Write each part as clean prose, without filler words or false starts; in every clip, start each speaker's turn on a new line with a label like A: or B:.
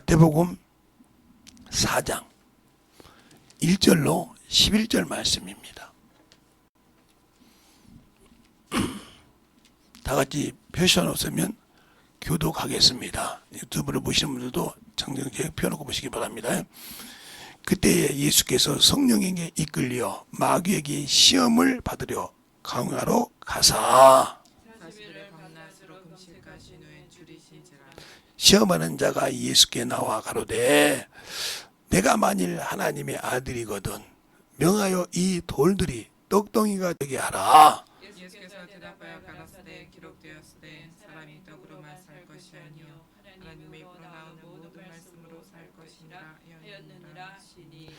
A: 마태복음 4장 1절로 11절 말씀입니다. 다 같이 펴셔놓으면 교독하겠습니다. 유튜브를 보시는 분들도 장정지에 펴놓고 보시기 바랍니다. 그때에 예수께서 성령에게 이끌려 마귀에게 시험을 받으려 강야로 가사 시험하는 자가 예수께 나와 가로되 내가 만일 하나님의 아들이거든 명하여 이 돌들이 떡덩이가 되게 하라.
B: 예수께서 대답하여 가라사대 기록되었으되 사람이 떡으로만 살 것이 아니요 하나님의 입으로 나오는 모든 말씀으로 살 것이라 하였느니라 하시니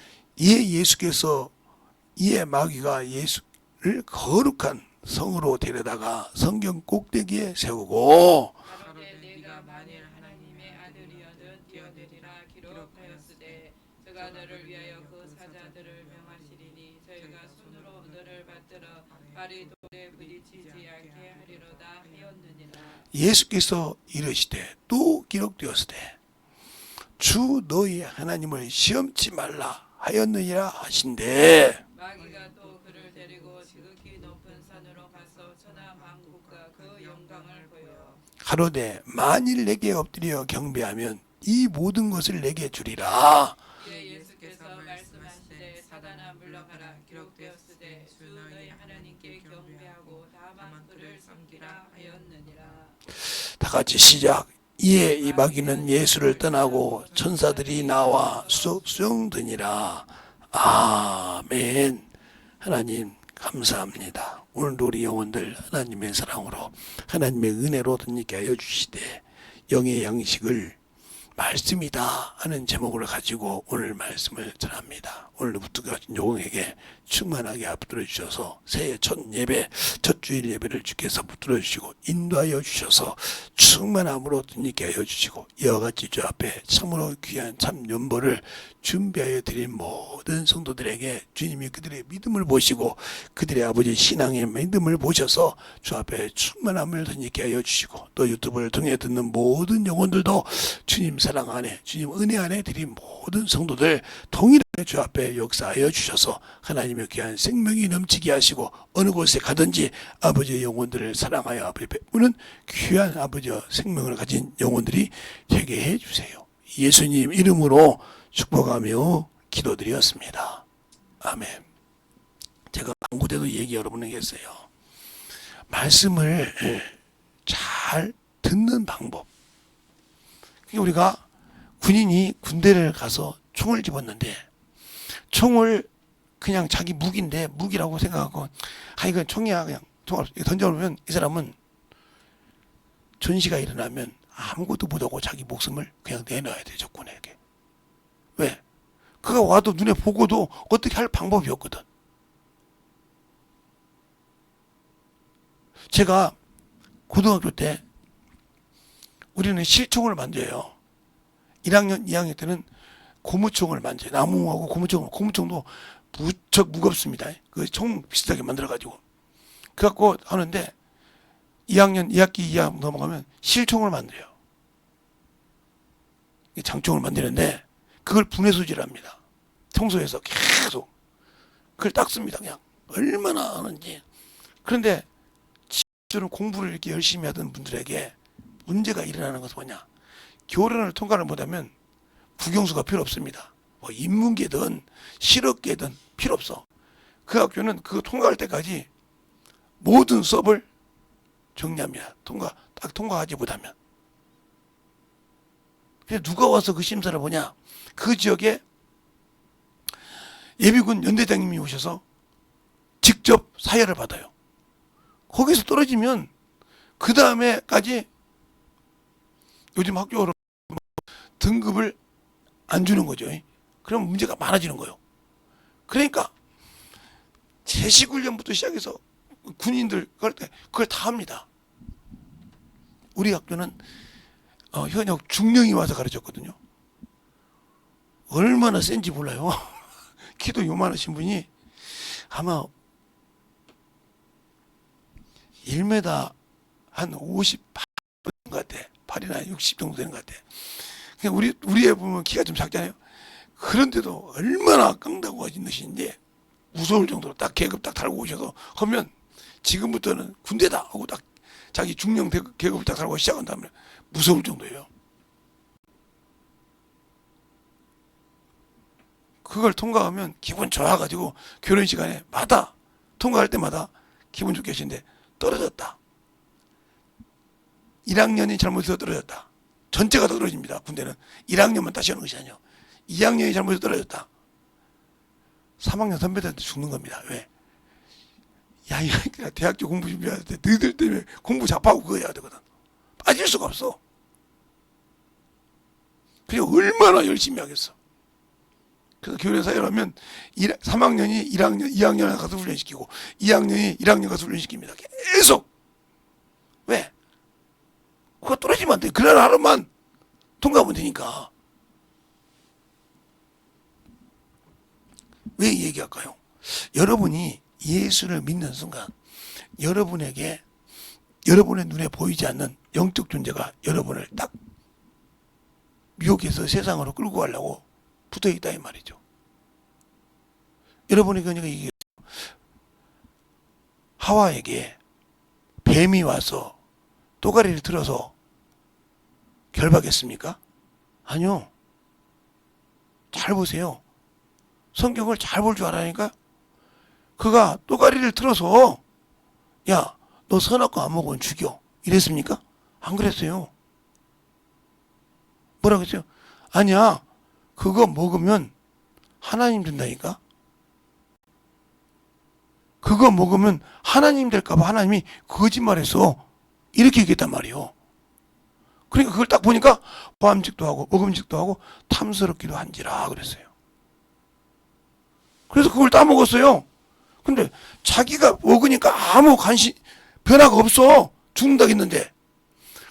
A: 이에 마귀가 예수를 거룩한 성으로 데려다가 성경 꼭대기에 세우고
B: 가로되 네가 만일 하나님의 아들이여든 뛰어내리라 기록하였으되 저가 너를 위하여 그 사자들을 명하시리니 저희가 손으로 너를 받들어 발이 돌에 부딪히지 않게 하리로다 하였느니라.
A: 예수께서 이르시되 또 기록되었으되 주 너희 하나님을 시험치 말라 하였느니라 하신대.
B: 마귀가 또 그를 데리고 지극히 높은 산으로 가서 천하 만국과 그 영광을 보여
A: 가로되 만일 내게 엎드려 경배하면 이 모든 것을 내게 주리라.
B: 이에 예수께서 말씀하시되 사단아 물러가라 기록되었으되 주 너희 하나님께 경배하고 다만 그를 섬기라 하였느니라.
A: 다 같이 시작. 이에 이 마귀는 예수를 떠나고 천사들이 나와 수용되니라. 아멘. 하나님 감사합니다. 오늘도 우리 영혼들 하나님의 사랑으로 하나님의 은혜로 덧입게 하여 주시되 영의 양식을 말씀이다 하는 제목을 가지고 오늘 말씀을 전합니다. 오늘부터 영에게 충만하게 앞들어 주셔서 새해 첫 예배, 첫 주일 예배를 주께서 붙들어 주시고 인도하여 주셔서 충만함으로 덧입게 하여 주시고 이와 같이 주 앞에 참으로 귀한 참 연보를 준비하여 드린 모든 성도들에게 주님이 그들의 믿음을 보시고 그들의 아버지 신앙의 믿음을 보셔서 주 앞에 충만함을 덧입게 하여 주시고 또 유튜브를 통해 듣는 모든 영혼들도 주님 사랑 안에 주님 은혜 안에 드린 모든 성도들 동일하게 주 앞에 역사하여 주셔서 하나님의 귀한 생명이 넘치게 하시고 어느 곳에 가든지 아버지의 영혼들을 사랑하여 아버지 베푸는 귀한 아버지의 생명을 가진 영혼들이 되게 해주세요. 예수님 이름으로 축복하며 기도드렸습니다. 아멘. 제가 방구대도 얘기 여러분에게 했어요. 말씀을 잘 듣는 방법. 우리가 군인이 군대를 가서 총을 집었는데 총을 그냥 자기 무기인데 무기라고 생각하고 이건 총이야 그냥 총을 던져놓으면 이 사람은 전시가 일어나면 아무것도 못하고 자기 목숨을 그냥 내놔야 돼. 적군에게. 왜? 그가 와도 눈에 보고도 어떻게 할 방법이 없거든. 제가 고등학교 때 우리는 실총을 만져요. 1학년, 2학년 때는 고무총을 만져요. 나무하고 고무총도 무척 무겁습니다. 그 총 비슷하게 만들어가지고. 그래갖고 하는데 2학년, 2학기 2학년 넘어가면 실총을 만들어요. 장총을 만드는데 그걸 분해수질합니다. 청소해서 계속 그걸 닦습니다. 그냥 얼마나 하는지. 그런데 저는 공부를 이렇게 열심히 하던 분들에게 문제가 일어나는 것은 뭐냐? 교련을 통과를 못하면 국영수가 필요 없습니다. 뭐 인문계든 실업계든 필요 없어. 그 학교는 그거 통과할 때까지 모든 수업을 정리합니다. 딱 통과하지 못하면. 그래서 누가 와서 그 심사를 보냐? 그 지역에 예비군 연대장님이 오셔서 직접 사회를 받아요. 거기서 떨어지면 그 다음에까지 요즘 학교로 등급을 안 주는 거죠. 그럼 문제가 많아지는 거예요. 그러니까 제시훈련부터 시작해서 군인들 그걸 다 합니다. 우리 학교는 현역 중령이 와서 가르쳤거든요. 얼마나 센지 몰라요. 키도 요만하신 분이 아마 1m 한 58 되는 것 같아. 8이나 60 정도 되는 것 같아. 그냥 우리 애 보면 키가 좀 작잖아요. 그런데도 얼마나 깡다고 하신 것인지 무서울 정도로 딱 계급 딱 달고 오셔서 하면 지금부터는 군대다 하고 딱 자기 중령 계급을 딱 달고 시작한다면 무서울 정도예요. 그걸 통과하면 기분 좋아가지고 결혼 시간에 마다 통과할 때마다 기분 좋게 하시는데 떨어졌다. 1학년이 잘못해서 떨어졌다. 전체가 다 떨어집니다. 군대는 1학년만 다시 하는 것이 아니에요. 2학년이 잘못해서 떨어졌다. 3학년 선배들한테 죽는 겁니다. 왜? 야, 그냥 대학교 공부 준비할 때 너희들 때문에 공부 잡하고 그거 해야 되거든. 빠질 수가 없어. 그리고 얼마나 열심히 하겠어. 그래서 교련 사회라면 3학년이 1학년, 2학년에 가서 훈련시키고 2학년이 1학년 가서 훈련시킵니다. 계속. 왜? 그거 떨어지면 안 돼. 그날 하루만 통과하면 되니까. 왜 이 얘기할까요? 여러분이 예수를 믿는 순간 여러분에게 여러분의 눈에 보이지 않는 영적 존재가 여러분을 딱 유혹해서 세상으로 끌고 가려고 붙어 있다 이 말이죠. 여러분이 그러니까 이게 하와에게 뱀이 와서 또가리를 틀어서 결박했습니까? 아니요. 잘 보세요. 성경을 잘 볼 줄 알아니까 그가 또가리를 틀어서 야, 너 선악과 안 먹으면 죽여. 이랬습니까? 안 그랬어요. 뭐라고 했어요? 아니야. 그거 먹으면 하나님 된다니까? 그거 먹으면 하나님 될까봐 하나님이 거짓말했어. 이렇게 얘기했단 말이에요. 그러니까 그걸 딱 보니까 보암직도 하고 먹음직도 하고 탐스럽기도 한지라 그랬어요. 그래서 그걸 따먹었어요. 근데 자기가 먹으니까 아무 변화가 없어. 죽는다고 했는데.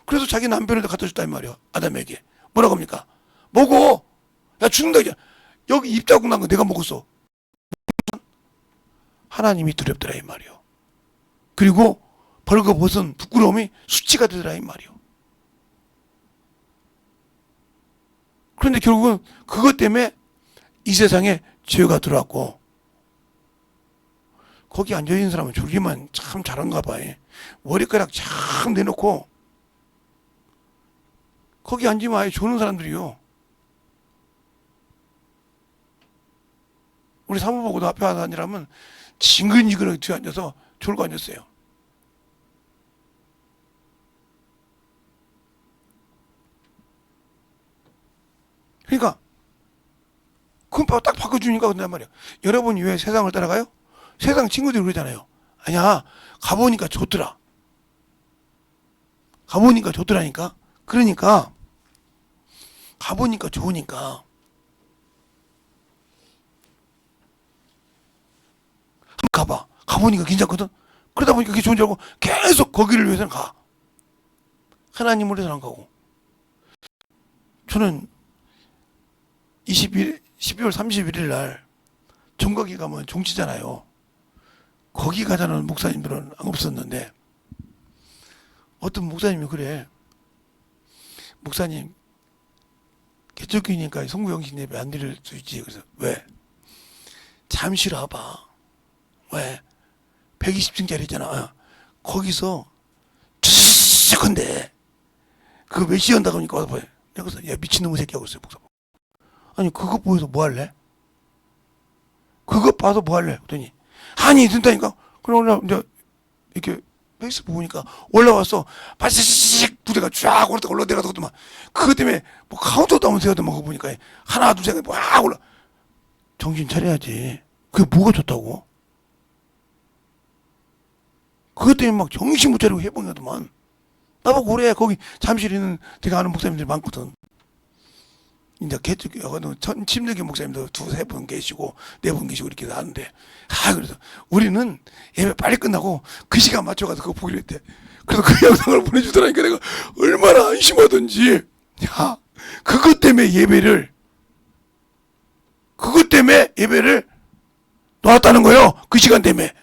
A: 그래서 자기 남편을 갖다 줬단 말이에요. 아담에게. 뭐라고 합니까? 먹어. 야, 죽는다. 여기 입 자국 난 거 내가 먹었어. 하나님이 두렵더라 이 말이요. 그리고 벌거벗은 부끄러움이 수치가 되더라 이 말이요. 그런데 결국은 그것 때문에 이 세상에 죄가 들어왔고 거기 앉아있는 사람은 졸기만 참 잘한가 봐. 머리카락 참 내놓고 거기 앉으면 아예 조는 사람들이요. 우리 사모보고도 앞에 앉으라면 징글징글하게 뒤에 앉아서 졸고 앉았어요. 그러니까 그건 딱 바꿔주니까 그런단 말이야. 여러분이 왜 세상을 따라가요? 세상 친구들이 그러잖아요. 아니야, 가보니까 좋더라. 가보니까 좋더라니까. 그러니까 가보니까 좋으니까 한번 가봐. 가보니까 괜찮거든. 그러다 보니까 그게 좋은 줄 알고 계속 거기를 위해서는 가. 하나님을 위해서는 안 가고. 저는 12월 31일 날 종각이 가면 종치잖아요. 거기 가자는 목사님들은 없었는데 어떤 목사님이 그래. 목사님 개척교회니까 성부영신 예배 안 드릴 수 있지. 그래서 왜? 잠시 와봐. 왜? 120층짜리잖아. 거기서 쭈쭈쭈쭈한데 그거 몇 시에 온다고 하니까 와서 봐요. 내가 그래서 야 미친놈의 새끼 하고 있어요. 목사. 아니 그거 보여서 뭐 할래? 그거 봐서 뭐 할래? 그랬더니 아니 된다니까. 그러나 이제 이렇게 페이스북 보니까 올라와서 바시식 부대가 쫙 올라내려가더만. 그것 때문에 뭐 카운트다운 세워도만 그거 보니까 하나 둘 셋 막 올라. 정신 차려야지. 그게 뭐가 좋다고? 그것 때문에 막 정신 못 차리고 해보냐더만. 나보고 그래. 거기 잠실 있는 제가 아는 목사님들이 많거든. 이제 침례교 목사님도 두세 분 계시고 네 분 계시고 이렇게 하는데 그래서 우리는 예배 빨리 끝나고 그 시간 맞춰가서 그거 보기로 했대. 그래서 그 영상을 보내주더라니까 내가 얼마나 안심하던지. 야, 그것 때문에 예배를 놨다는 거예요. 그 시간 때문에.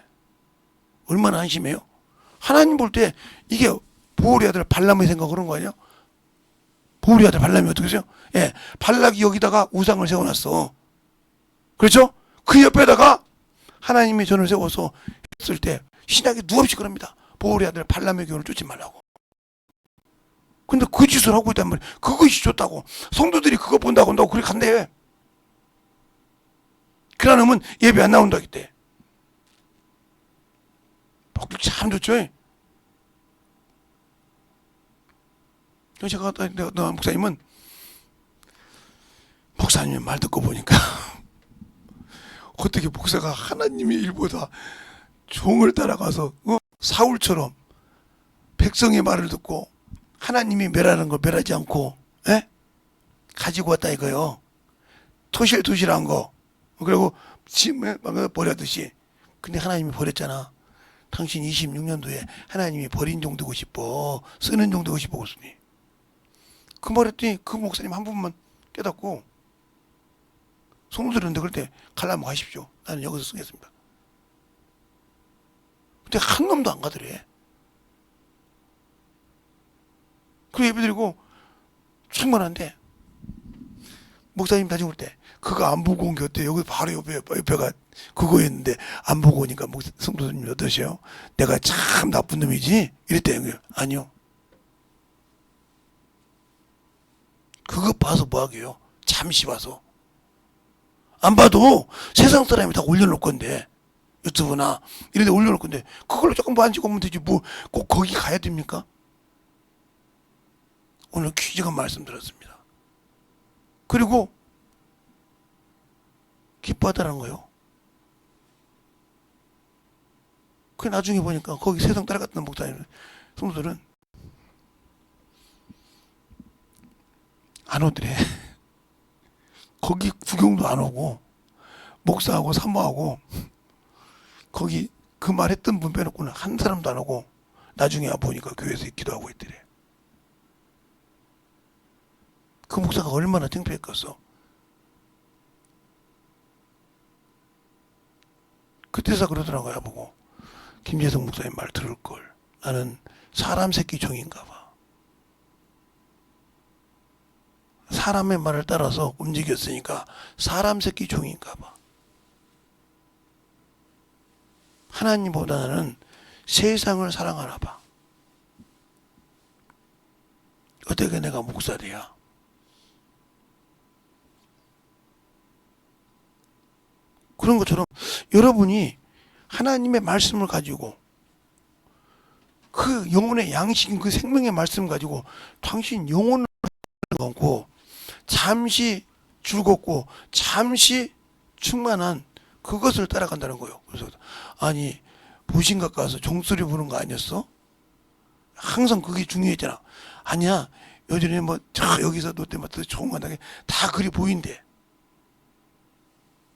A: 얼마나 안심해요? 하나님 볼 때 이게 보울의 아들 발람의 생각 그런 거 아니야? 보울의 아들 발람이 어떻게 했어요? 예, 발락이 여기다가 우상을 세워놨어. 그렇죠? 그 옆에다가 하나님이 전을 세워서 했을 때 신약에 누없이 그럽니다. 보울의 아들 발람의 교훈을 쫓지 말라고. 근데 그 짓을 하고 있단 말이에요. 그것이 좋다고. 성도들이 그거 본다고 한다고 그렇게 간대. 그러면 예배 안 나온다기 때. 복들 참 좋죠. 제가 어떤 목사님은 목사님 말 듣고 보니까 어떻게 목사가 하나님의 일보다 종을 따라가서 사울처럼 백성의 말을 듣고 하나님이 멸하는 걸 멸하지 않고 가지고 왔다 이거요. 토실토실한 거 그리고 짐에 버려듯이. 근데 하나님이 버렸잖아. 당신 26년도에 하나님이 버린 종 되고 싶어, 쓰는 종 되고 싶어 그랬더니 그 말했더니 그 목사님 한 분만 깨닫고 성도들은데 그럴 때 갈라면 가십시오. 나는 여기서 쓰겠습니다. 근데 한 놈도 안 가더래. 그 예배드리고 충분한데 목사님 다 죽을 때 그거 안 보고 온 게 어때요? 여기 바로 옆에가 그거였는데 안 보고 오니까 성도님 어떠세요? 내가 참 나쁜 놈이지? 이랬대요. 아니요. 그거 봐서 뭐하게요? 잠시 봐서. 안 봐도 세상 사람이 다 올려놓을 건데 유튜브나 이런 데 올려놓을 건데 그걸로 조금 만지고 오면 되지 뭐 꼭 거기 가야 됩니까? 오늘 귀중한 말씀 들었습니다. 그리고 기뻐하다는 거요. 그 나중에 보니까 거기 세상 따라갔던 목사님 성도들은 안 오더래. 거기 구경도 안 오고 목사하고 사모하고 거기 그 말했던 분 빼놓고는 한 사람도 안 오고 나중에 보니까 교회에서 기도하고 있더래. 그 목사가 얼마나 창피했겠어. 그때서 그러더라고요. 보고 김재성 목사님 말 들을 걸. 나는 사람 새끼 종인가 봐. 사람의 말을 따라서 움직였으니까 사람 새끼 종인가 봐. 하나님보다는 세상을 사랑하나 봐. 어떻게 내가 목사래야? 그런 것처럼 여러분이 하나님의 말씀을 가지고 그 영혼의 양식인 그 생명의 말씀을 가지고 당신 영혼을 먹고 잠시 즐겁고 잠시 충만한 그것을 따라간다는 거예요. 그래서 아니 보신각 가서 종소리 부는 거 아니었어? 항상 그게 중요했잖아. 아니야 요즘에 뭐 여기서 롯데마트 좋은 거 다 그리 보인대.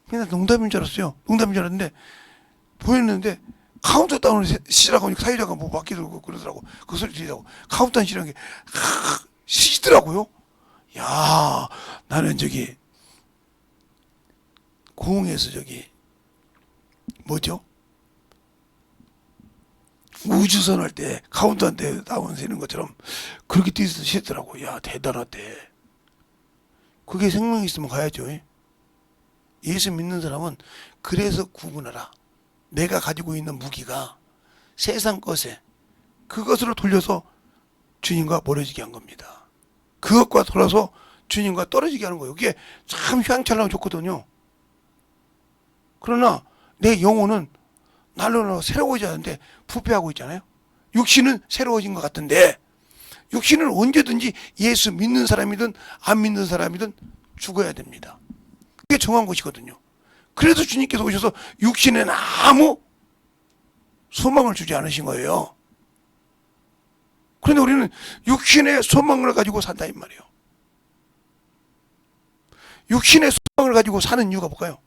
A: 그냥 농담인 줄 알았어요. 농담인 줄 알았는데 보였는데 카운트다운을 시라고 하니까 사회자가 뭐 바퀴 들고 그러더라고. 그 소리 들리다고 카운트다운 시라는 게 시더라고요. 야 나는 저기 공에서 저기 뭐죠? 우주선 할 때 카운트다운 때 다운 세는 것처럼 그렇게 뛰시더라고. 야 대단하대. 그게 생명이 있으면 가야죠. 예수 믿는 사람은 그래서 구분하라. 내가 가지고 있는 무기가 세상 것에 그것으로 돌려서 주님과 멀어지게 한 겁니다. 그것과 돌아서 주님과 떨어지게 하는 거예요. 이게 참 휘황찬란하고 좋거든요. 그러나 내 영혼은 날로 새로워져야 하는데 부패하고 있잖아요. 육신은 새로워진 것 같은데 육신은 언제든지 예수 믿는 사람이든 안 믿는 사람이든 죽어야 됩니다. 그게 정한 것이거든요. 그래서 주님께서 오셔서 육신에는 아무 소망을 주지 않으신 거예요. 그런데 우리는 육신의 소망을 가지고 산다 이 말이에요. 육신의 소망을 가지고 사는 이유가 뭘까요?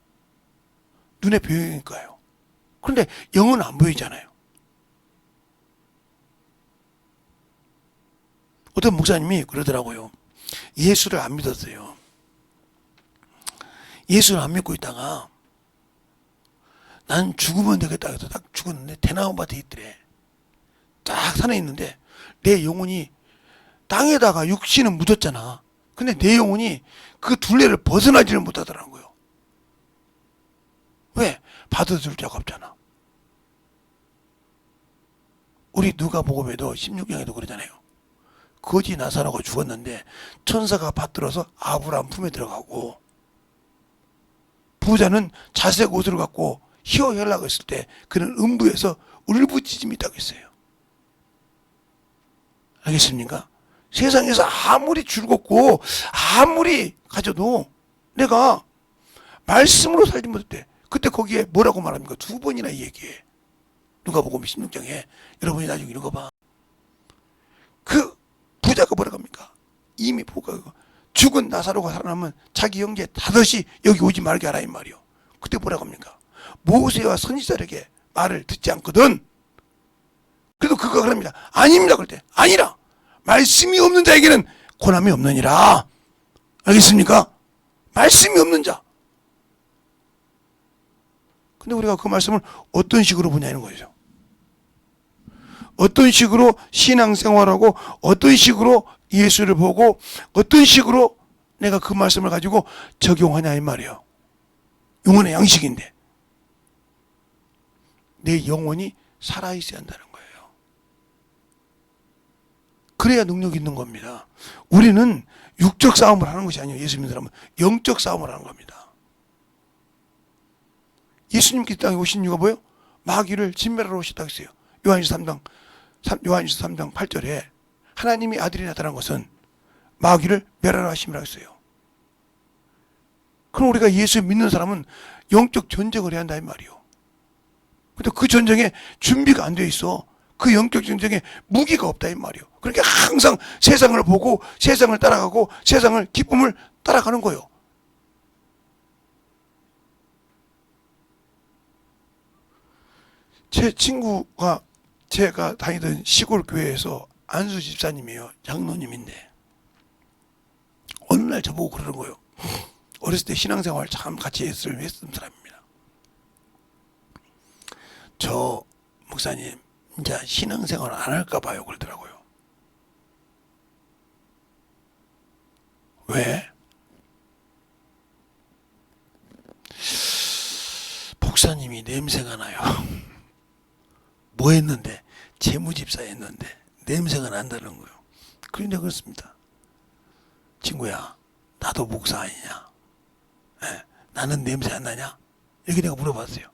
A: 눈에 보이니까요. 그런데 영은 안 보이잖아요. 어떤 목사님이 그러더라고요. 예수를 안 믿었어요. 예수를 안 믿고 있다가 난 죽으면 되겠다 해서 딱 죽었는데 대나무밭에 있더래. 딱 산에 있는데 내 영혼이 땅에다가 육신은 묻었잖아. 근데 내 영혼이 그 둘레를 벗어나지를 못하더라는 거예요. 왜? 받아줄 자가 없잖아. 우리 누가복음에도 16장에도 그러잖아요. 거지 나사로가 죽었는데 천사가 받들어서 아브라함 품에 들어가고, 부자는 자색 옷을 갖고 희어하려고 했을 때 그는 음부에서 울부짖음이 있다고 했어요. 알겠습니까? 세상에서 아무리 즐겁고 아무리 가져도 내가 말씀으로 살지 못할 때, 그때 거기에 뭐라고 말합니까? 두 번이나 얘기해. 누가복음 16장에 여러분이 나중에 읽어봐. 그 부자가 뭐라고 합니까? 이미 보고 죽은 나사로가 살아나면 자기 형제 다섯이 여기 오지 말게 하라 이 말이요. 그때 뭐라고 합니까? 모세와 선지자에게 말을 듣지 않거든. 그래도 그가 그럽니다. 아닙니다. 그럴 때 아니라 말씀이 없는 자에게는 고난이 없느니라. 알겠습니까? 말씀이 없는 자. 근데 우리가 그 말씀을 어떤 식으로 보냐는 거죠. 어떤 식으로 신앙생활하고, 어떤 식으로 예수를 보고, 어떤 식으로 내가 그 말씀을 가지고 적용하냐 이 말이에요. 영혼의 양식인데 내 영혼이 살아있어야 한다는 거예요. 그래야 능력이 있는 겁니다. 우리는 육적 싸움을 하는 것이 아니에요. 예수 믿는 사람은 영적 싸움을 하는 겁니다. 예수님께서 땅에 오신 이유가 뭐예요? 마귀를 진멸하러 오셨다고 했어요. 요한일서 3장 8절에 하나님이 아들이 나타난 것은 마귀를 멸하러 하심이라고 했어요. 그럼 우리가 예수 믿는 사람은 영적 전쟁을 해야 한다 이 말이요. 근데 그 전쟁에 준비가 안 돼 있어. 그 영적 전쟁에 무기가 없다 이 말이요. 그러니까 항상 세상을 보고 세상을 따라가고 세상을 기쁨을 따라가는 거예요. 제 친구가 제가 다니던 시골 교회에서 안수 집사님이에요. 장로님인데 어느 날 저보고 그러는 거예요. 어렸을 때 신앙생활 참 같이 했던 사람입니다. 저 목사님 이제 신앙생활 안 할까 봐요 그러더라고요. 왜? 목사님이 냄새가 나요. 뭐 했는데? 재무집사 했는데 냄새가 난다는 거예요. 그런데 그렇습니다. 친구야, 나도 목사 아니냐? 네, 나는 냄새 안 나냐? 이렇게 내가 물어봤어요.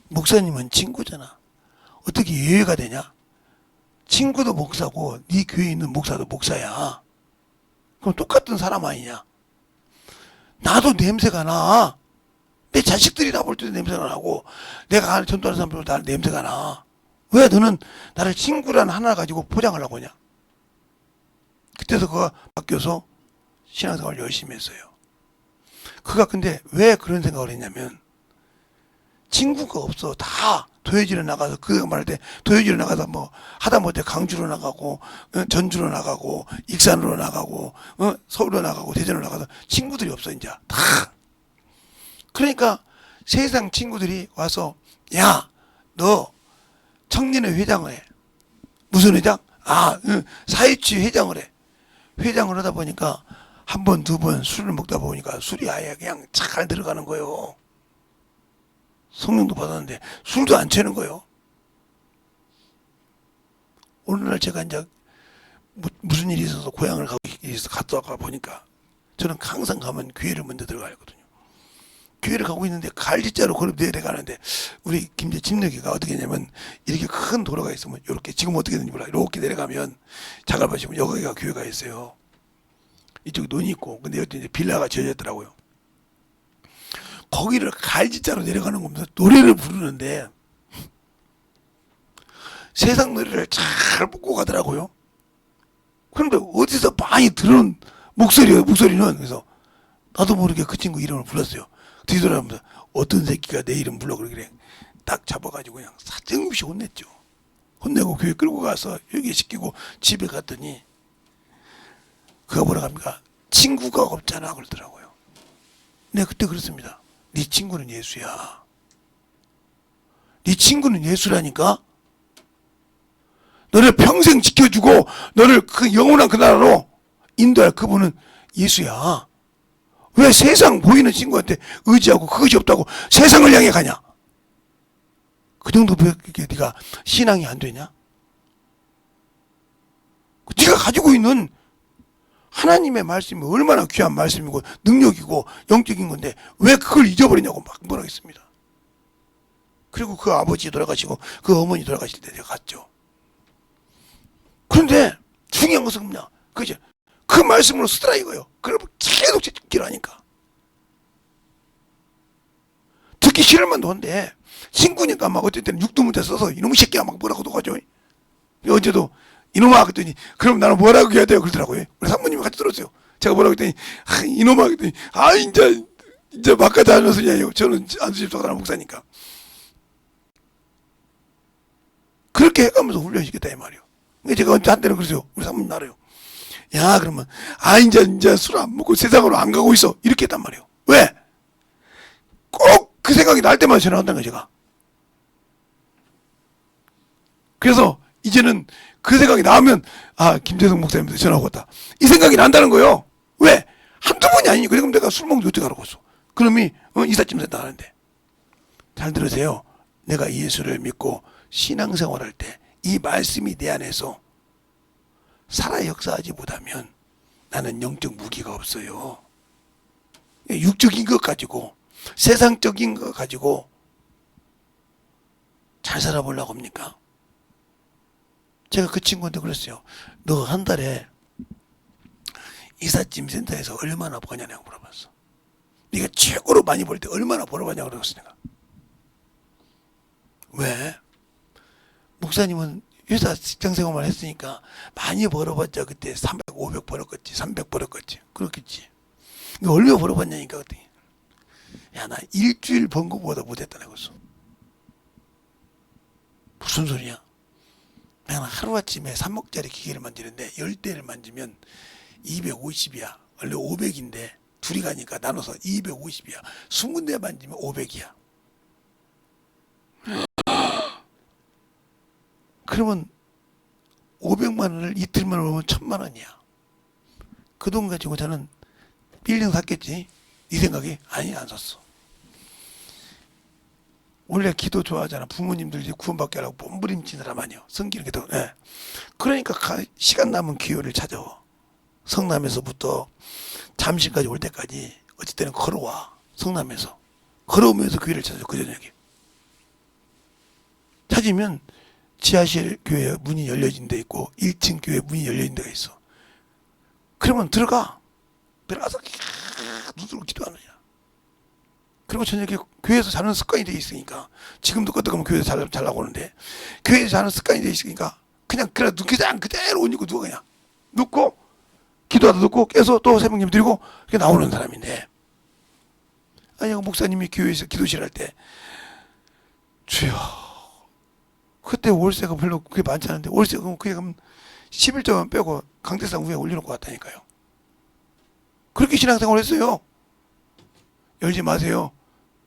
A: 목사님은 친구잖아. 어떻게 예외가 되냐? 친구도 목사고 네 교회에 있는 목사도 목사야. 그럼 똑같은 사람 아니냐? 나도 냄새가 나. 내 자식들이 나 볼 때도 냄새가 나고 내가 전도하는 사람들 다 냄새가 나. 왜 너는 나를 친구란 하나 가지고 포장하려고 하냐? 그때서 그가 바뀌어서 신앙생활을 열심히 했어요. 그가 근데 왜 그런 생각을 했냐면 친구가 없어. 다 도회지로 나가서, 그가 말할 때 도회지로 나가서 뭐 하다못해 강주로 나가고 전주로 나가고 익산으로 나가고 서울로 나가고 대전으로 나가서 친구들이 없어 이제 다. 그러니까 세상 친구들이 와서 야, 너 청년회 회장을 해. 무슨 회장? 사회주의 회장을 해. 회장을 하다 보니까 한 번, 두 번 술을 먹다 보니까 술이 아예 그냥 잘 들어가는 거예요. 성령도 받았는데 술도 안 채는 거예요. 어느 날 제가 이제 무슨 일이 있어서 고향을 가고 있어서 갔다 가 보니까 저는 항상 가면 교회를 먼저 들어가거든요. 교회를 가고 있는데 갈지자로 걸어 내려가는데 우리 김제 집내기가 어떻게 했냐면 이렇게 큰 도로가 있으면 이렇게 지금 어떻게 되는지 몰라. 이렇게 내려가면 자갈 보시면 여기가 교회가 있어요. 이쪽에 논이 있고 근데 여기 이제 빌라가 지어져 있더라고요. 거기를 갈지자로 내려가는 겁니다. 노래를 부르는데 세상 노래를 잘 묻고 가더라고요. 그런데 어디서 많이 들은 목소리는 그래서 나도 모르게 그 친구 이름을 불렀어요. 뒤돌아보면서 어떤 새끼가 내 이름 불러 그러길래 딱 잡아가지고 그냥 사정없이 혼냈죠. 혼내고 교회 끌고 가서 회개시키고 집에 갔더니 그가 뭐라 합니까? 친구가 없잖아 그러더라고요. 네, 그때 그렇습니다. 네 친구는 예수야. 네 친구는 예수라니까? 너를 평생 지켜주고 너를 그 영원한 그 나라로 인도할 그분은 예수야. 왜 세상 보이는 친구한테 의지하고 그것이 없다고 세상을 향해 가냐? 그 정도밖에 네가 신앙이 안 되냐? 네가 가지고 있는 하나님의 말씀이 얼마나 귀한 말씀이고 능력이고 영적인 건데 왜 그걸 잊어버리냐고 막 뭐라겠습니다. 그리고 그 아버지 돌아가시고 그 어머니 돌아가실 때 내가 갔죠. 그런데 중요한 것은 뭐냐? 그죠? 그 말씀으로 쓰더라 이거요. 그걸 계속 듣기로 하니까. 듣기 싫을 만도 한데 친구니까 막 어쩔 때는 육두문자 써서 이놈의 새끼야 막 뭐라고도 하죠. 어제도 이놈아 그랬더니 그럼 나는 뭐라고 해야 돼요 그러더라고요. 우리 사모님이 같이 들었어요. 제가 뭐라고 했더니 이놈아 그랬더니 이제 막까지 안 쓰냐요. 저는 안수집사관 목사니까. 그렇게 해가면서 훈련시켰다 이 말이요. 제가 한때는 그러세요. 우리 사모님 나래요. 야 그러면 이제 술 안 먹고 세상으로 안 가고 있어 이렇게 했단 말이에요. 왜? 꼭 그 생각이 날 때만 전화한다는 거예요 제가. 그래서 이제는 그 생각이 나면 김재성 목사님한테 전화 오겠다 이 생각이 난다는 거예요. 왜? 한두 번이 아니니. 그럼 내가 술 먹는데 어떻게 하라고 했어. 그놈이 이삿짐 센터 하는데. 잘 들으세요. 내가 예수를 믿고 신앙생활할 때 이 말씀이 내 안에서 살아 역사하지 못하면 나는 영적 무기가 없어요. 육적인 것 가지고 세상적인 것 가지고 잘 살아보려고 합니까? 제가 그 친구한테 그랬어요. 너 한 달에 이삿짐 센터에서 얼마나 버냐고 물어봤어. 네가 최고로 많이 벌 때 얼마나 벌어봤냐고 그랬어 내가. 왜? 목사님은 회사 직장생활만 했으니까 많이 벌어봤자 그때 300, 500 벌었겠지. 300 벌었겠지. 그렇겠지. 너 얼마 벌어봤냐니까 그랬더니 야 나 일주일 번 거보다 못했다고 했어. 무슨 소리야? 내가 하루아침에 3억짜리 기계를 만지는데 10대를 만지면 250이야. 원래 500인데 둘이 가니까 나눠서 250이야. 20대 만지면 500이야. 그러면 500만 원을 이틀만 오면 1000만 원이야. 그 돈 가지고 저는 빌딩 샀겠지. 네 생각이? 아니 안 샀어. 원래 기도 좋아하잖아. 부모님들 이제 구원받게 하려고 몸부림치는 사람 아니야. 성기는 기도. 예. 그러니까 시간 남은 기회를 찾아. 성남에서부터 잠실까지 올 때까지 어찌 때는 걸어와. 성남에서. 걸어오면서 교회를 찾아. 그 저녁에. 찾으면 지하실 교회 문이 열려진 데 있고 1층 교회 문이 열려진 데가 있어. 그러면 들어가서 눈으로 기도하느냐. 그리고 저녁에 교회에서 자는 습관이 돼 있으니까 지금도 껐다가면 교회에서 자려고 하는데 교회에서 자는 습관이 돼 있으니까 그냥 그대로 옷 입고 누워 그냥 눕고 기도하다 눕고 깨서 또 새벽 예배 드리고 이렇게 나오는 사람인데 목사님이 교회에서 기도실 할 때 주여 그때 월세가 별로 그게 많지 않은데 월세 그게 그럼 11조만 빼고 강대상 위에 올려놓고 왔다니까요. 그렇게 신앙생활을 했어요. 열지 마세요.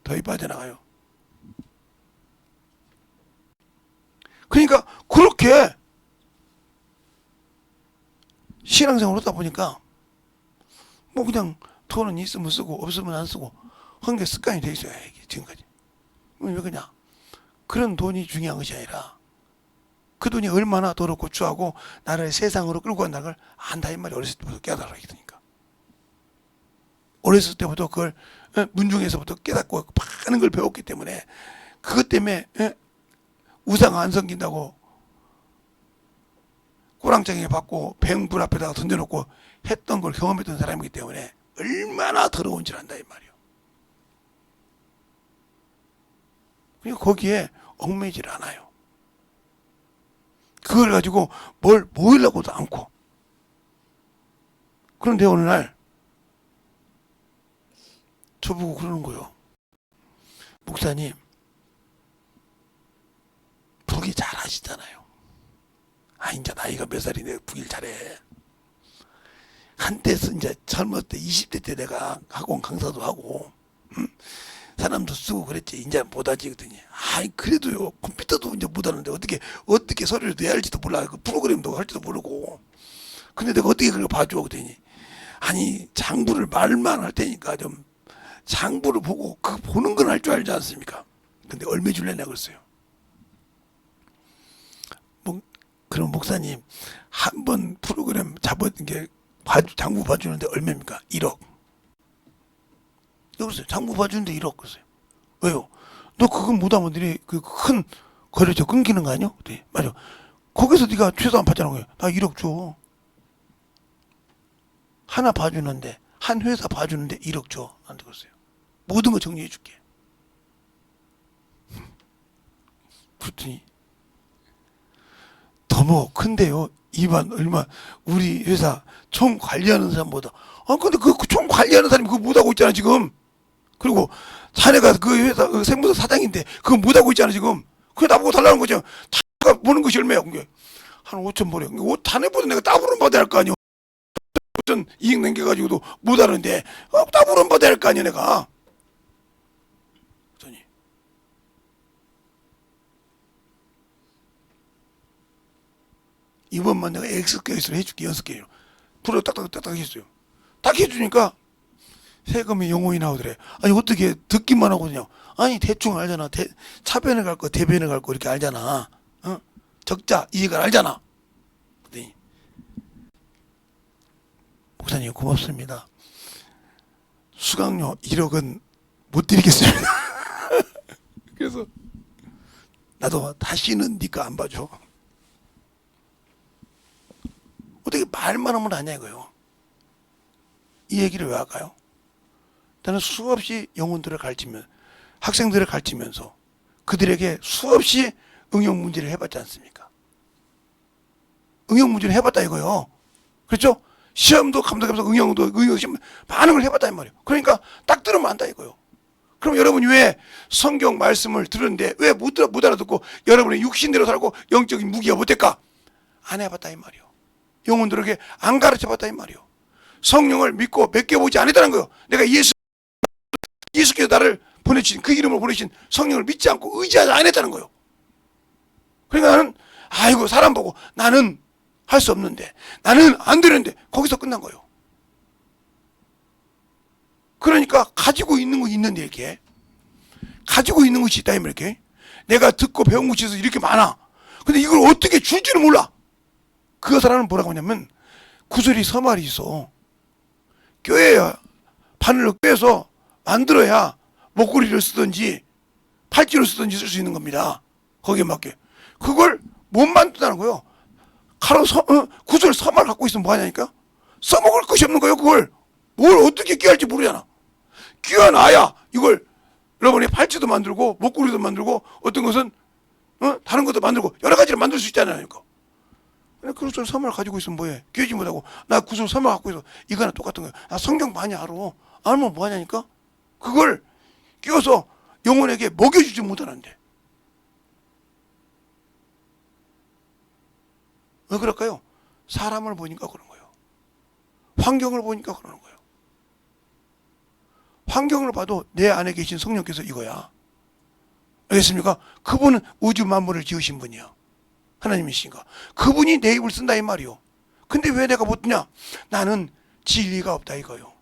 A: 더위 빠져나가요. 그러니까 그렇게 신앙생활을 하다 보니까 뭐 그냥 돈은 있으면 쓰고 없으면 안 쓰고 한 게 습관이 돼 있어요. 이게 지금까지. 왜 그냥 그런 돈이 중요한 것이 아니라 그 돈이 얼마나 더럽고 추하고 나를 세상으로 끌고 간다는 걸 안다 이 말이 어렸을 때부터 깨달아야 되니까. 어렸을 때부터 그걸 문중에서부터 깨닫고 많은 걸 배웠기 때문에 그것 때문에 우상 안 섬긴다고 꼬랑장에 받고 뱅불 앞에다가 던져놓고 했던 걸 경험했던 사람이기 때문에 얼마나 더러운지 안다 이 말이에요. 그러니까 거기에 얽매이질 않아요. 그걸 가지고 뭘 모으려고도 않고. 그런데 어느 날 저보고 그러는 거예요. 목사님, 부기 잘하시잖아요. 이제 나이가 몇 살인데 부기를 잘해. 한때 이제 젊었을 때 20대 때 내가 학원 강사도 하고 사람도 쓰고 그랬지. 이제 못하지 그랬더니 아이 그래도요 컴퓨터도 이제 못하는데 어떻게 소리를 내야 할지도 몰라. 그 프로그램도 할지도 모르고. 근데 내가 어떻게 그걸 봐줘 그랬더니 아니 장부를 말만 할 테니까 좀 장부를 보고 그 보는 건 할 줄 알지 않습니까? 근데 얼마 줄래냐 그랬어요. 뭐 그럼 목사님 한 번 프로그램 잡은 게 장부 봐주는데 얼마입니까? 1억. 그랬어요. 장부 봐주는데 1억 그랬어요. 왜요? 너 그거 못하면 너네 그 큰 거래처 끊기는 거 아니야? 그랬더니 맞아. 거기서 네가 최소한 받자는 거예요. 나 1억 줘. 하나 봐주는데 한 회사 봐주는데 1억 줘. 나한테 그랬어요. 모든 거 정리해 줄게. 그랬더니 너무 큰데요. 이만 얼마 우리 회사 총 관리하는 사람보다 근데 그 총 관리하는 사람이 그거 못하고 있잖아 지금. 그리고 자네가 그 회사 그 세무서 사장인데 그거 못하고 있잖아 지금. 그게 나보고 달라는 거죠. 자네가 보는 것이 얼마야 그게. 한 5천 벌에. 자네보다 내가 따블은 받아야 할 거 아니야. 어떤 이익 남겨가지고도 못하는데 따블은 받아야 할 거 아니야 내가. 그러더니 이번만 내가 X개수로 해줄게 6개로. 프로 딱딱딱딱 했어요. 딱 해주니까 세금이 영원히 나오더래. 아니 어떻게 듣기만 하고 그냥 아니 대충 알잖아. 차변에 갈 거 대변에 갈 거 이렇게 알잖아. 적자 이익을 알잖아. 그랬더니 목사님 고맙습니다. 수강료 1억은 못 드리겠습니다. 그래서 나도 다시는 니가 안 봐줘. 어떻게 말만 하면 아냐 이거요. 이 얘기를 왜 할까요? 나는 수없이 영혼들을 가르치면 학생들을 가르치면서 그들에게 수없이 응용 문제를 해봤지 않습니까? 응용 문제를 해봤다 이거요. 그렇죠? 시험도 감독하면서 응용 시험 많은 걸 해봤다 이 말이에요. 그러니까 딱 들으면 안다 이거요. 그럼 여러분이 왜 성경 말씀을 들었는데 왜 못 알아듣고 여러분의 육신대로 살고 영적인 무기가 못될까? 안 해봤다 이 말이요. 영혼들에게 안 가르쳐봤다 이 말이요. 성령을 믿고 맡겨보지 않았다는 거예요. 내가 예수께서 나를 보내신 그 이름을 보내신 성령을 믿지 않고 의지하지 않았다는 거예요. 그러니까 나는 아이고 사람 보고 나는 할 수 없는데 나는 안 되는데 거기서 끝난 거예요. 그러니까 가지고 있는 거 있는데 이렇게 가지고 있는 것이 있다 이렇게 내가 듣고 배운 것이 있어서 이렇게 많아. 근데 이걸 어떻게 줄지는 몰라. 그 사람은 뭐라고 하냐면 구슬이 서말이 있어. 껴야 바늘로 꿰서 만들어야 목걸이를 쓰든지 팔찌를 쓰든지 쓸 수 있는 겁니다. 거기에 맞게. 그걸 못 만든다는 거예요. 칼로 구슬 서말 갖고 있으면 뭐 하냐니까? 써먹을 것이 없는 거예요. 그걸 뭘 어떻게 끼할지 모르잖아. 끼워놔야 이걸 여러분이 팔찌도 만들고 목걸이도 만들고 어떤 것은 다른 것도 만들고 여러 가지를 만들 수 있잖아요. 구슬 서말 가지고 있으면 뭐해? 끼우지 못하고 나 구슬 서말 갖고 있어. 이거랑 똑같은 거야. 나 성경 많이 알아. 알면 뭐 하냐니까? 그걸 끼워서 영혼에게 먹여주지 못하는데 왜 그럴까요? 사람을 보니까 그런 거예요. 환경을 보니까 그러는 거예요. 환경을 봐도 내 안에 계신 성령께서 이거야. 알겠습니까? 그분은 우주 만물을 지으신 분이야. 하나님이신가? 그분이 내 입을 쓴다 이 말이요. 근데 왜 내가 못 듣냐? 나는 진리가 없다 이거요.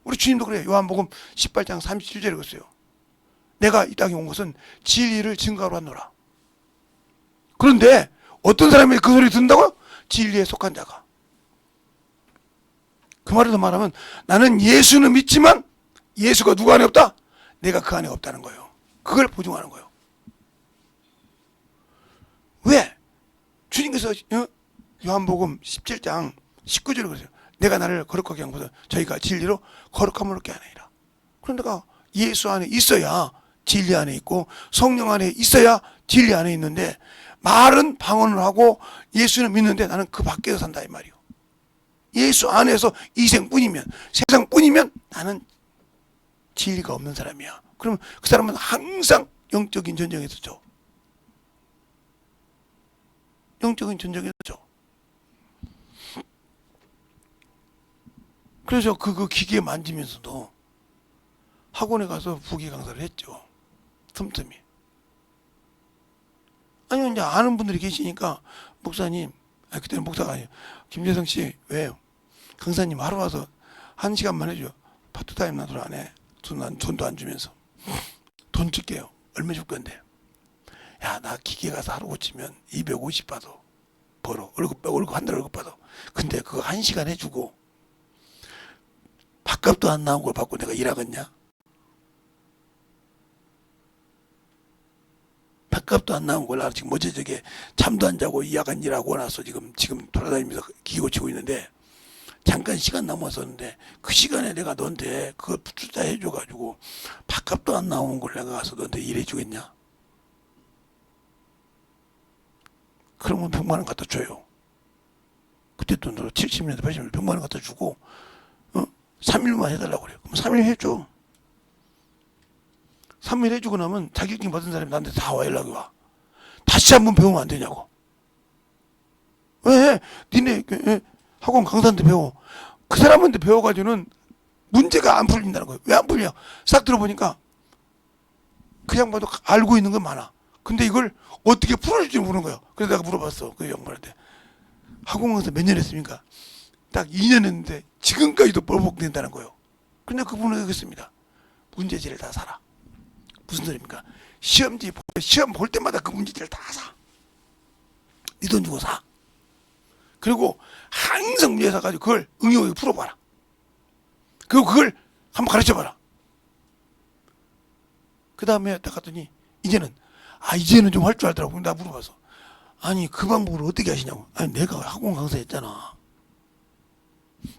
A: 우리 주님도 그래요. 요한복음 18장 37절에 그랬어요. 내가 이 땅에 온 것은 진리를 증거하러 왔노라. 그런데 어떤 사람이 그 소리 듣는다고요? 진리에 속한 자가. 그 말로 말하면 나는 예수는 믿지만 예수가 누구 안에 없다? 내가 그 안에 없다는 거예요. 그걸 보증하는 거예요. 왜? 주님께서 요한복음 17장 19절에 그러세요. 내가 나를 거룩하게 한 것은 저희가 진리로 거룩함을 얻게 하느니라. 그런데가 예수 안에 있어야 진리 안에 있고 성령 안에 있어야 진리 안에 있는데 말은 방언을 하고 예수는 믿는데 나는 그 밖에서 산다 이 말이요. 예수 안에서 이생뿐이면 세상뿐이면 나는 진리가 없는 사람이야. 그러면 그 사람은 항상 영적인 전쟁에서 져. 영적인 전쟁에서 져. 그래서 그 기계 만지면서도 학원에 가서 부기 강사를 했죠. 틈틈이. 아니 이제 아는 분들이 계시니까 목사님, 아니 그때는 목사가 아니에요. 김재성 씨 왜요? 강사님 하루 와서 1시간만 해줘. 파트타임 나도 안 해. 돈도 안 주면서. 돈 줄게요. 얼마 줄 건데? 야, 나 기계 가서 하루 고치면 250 받아. 벌어. 월급 한 달 월급 받아. 근데 그거 1시간 해주고 밥값도 안 나온 걸 받고 내가 일하겠냐? 밥값도 안 나온 걸 나 지금 어제 저게 잠도 안 자고 야간 일하고 나서 지금 돌아다니면서 기계 고치고 있는데 잠깐 시간 남았었는데 그 시간에 내가 너한테 그거 투자해줘가지고 밥값도 안 나오는 걸 내가 가서 너한테 일해주겠냐? 그러면 100만 원 갖다 줘요. 그때 돈으로 70년대 80년대 100만 원 갖다 주고 3일만 해달라고 그래요. 그럼 3일 해줘. 3일 해주고 나면 자격증 받은 사람이 나한테 다 와 연락이 와. 다시 한번 배우면 안 되냐고. 왜? 니네 학원 강사한테 배워. 그 사람한테 배워가지고는 문제가 안 풀린다는 거예요. 왜 안 풀려? 싹 들어보니까 그 양반도 알고 있는 건 많아. 근데 이걸 어떻게 풀어줄지 모르는 거예요. 그래서 내가 물어봤어. 그 양반한테. 학원 강사 몇 년 했습니까? 딱 2년 했는데 지금까지도 벌복된다는 거예요. 근데 그분은 그랬습니다. 문제지를 다 사라. 무슨 소리입니까? 시험 볼 때마다 그 문제지를 다 사. 네 돈 주고 사. 그리고 항상 문제 사가지고 그걸 응용하게 풀어봐라. 그리고 그걸 한번 가르쳐봐라. 그 다음에 딱 갔더니 이제는 좀 할 줄 알더라고. 나 물어봐서 아니 그 방법을 어떻게 하시냐고. 아니 내가 학원 강사 했잖아.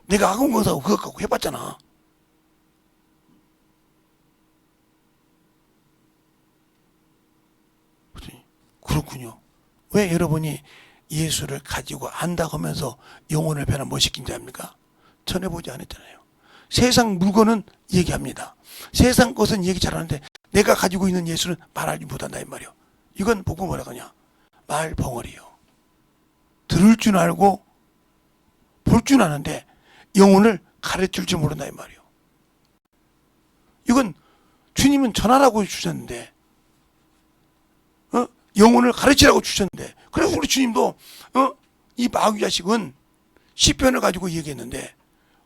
A: 내가 학원 강사하고 그거 갖고 해봤잖아. 그렇군요. 왜 여러분이 예수를 가지고 안다고 하면서 영혼을 변화 못 시킨지 압니까? 전해보지 않았잖아요. 세상 물건은 얘기합니다. 세상 것은 얘기 잘하는데 내가 가지고 있는 예수는 말하지 못한다 이 말이요. 이건 보고 뭐라 하냐? 말 벙어리요. 들을 줄 알고 볼 줄 아는데 영혼을 가르칠 줄 모른다 이 말이요. 이건 주님은 전하라고 주셨는데 영혼을 가르치라고 주셨는데 그래서 우리 주님도 이 마귀 자식은 시편을 가지고 얘기했는데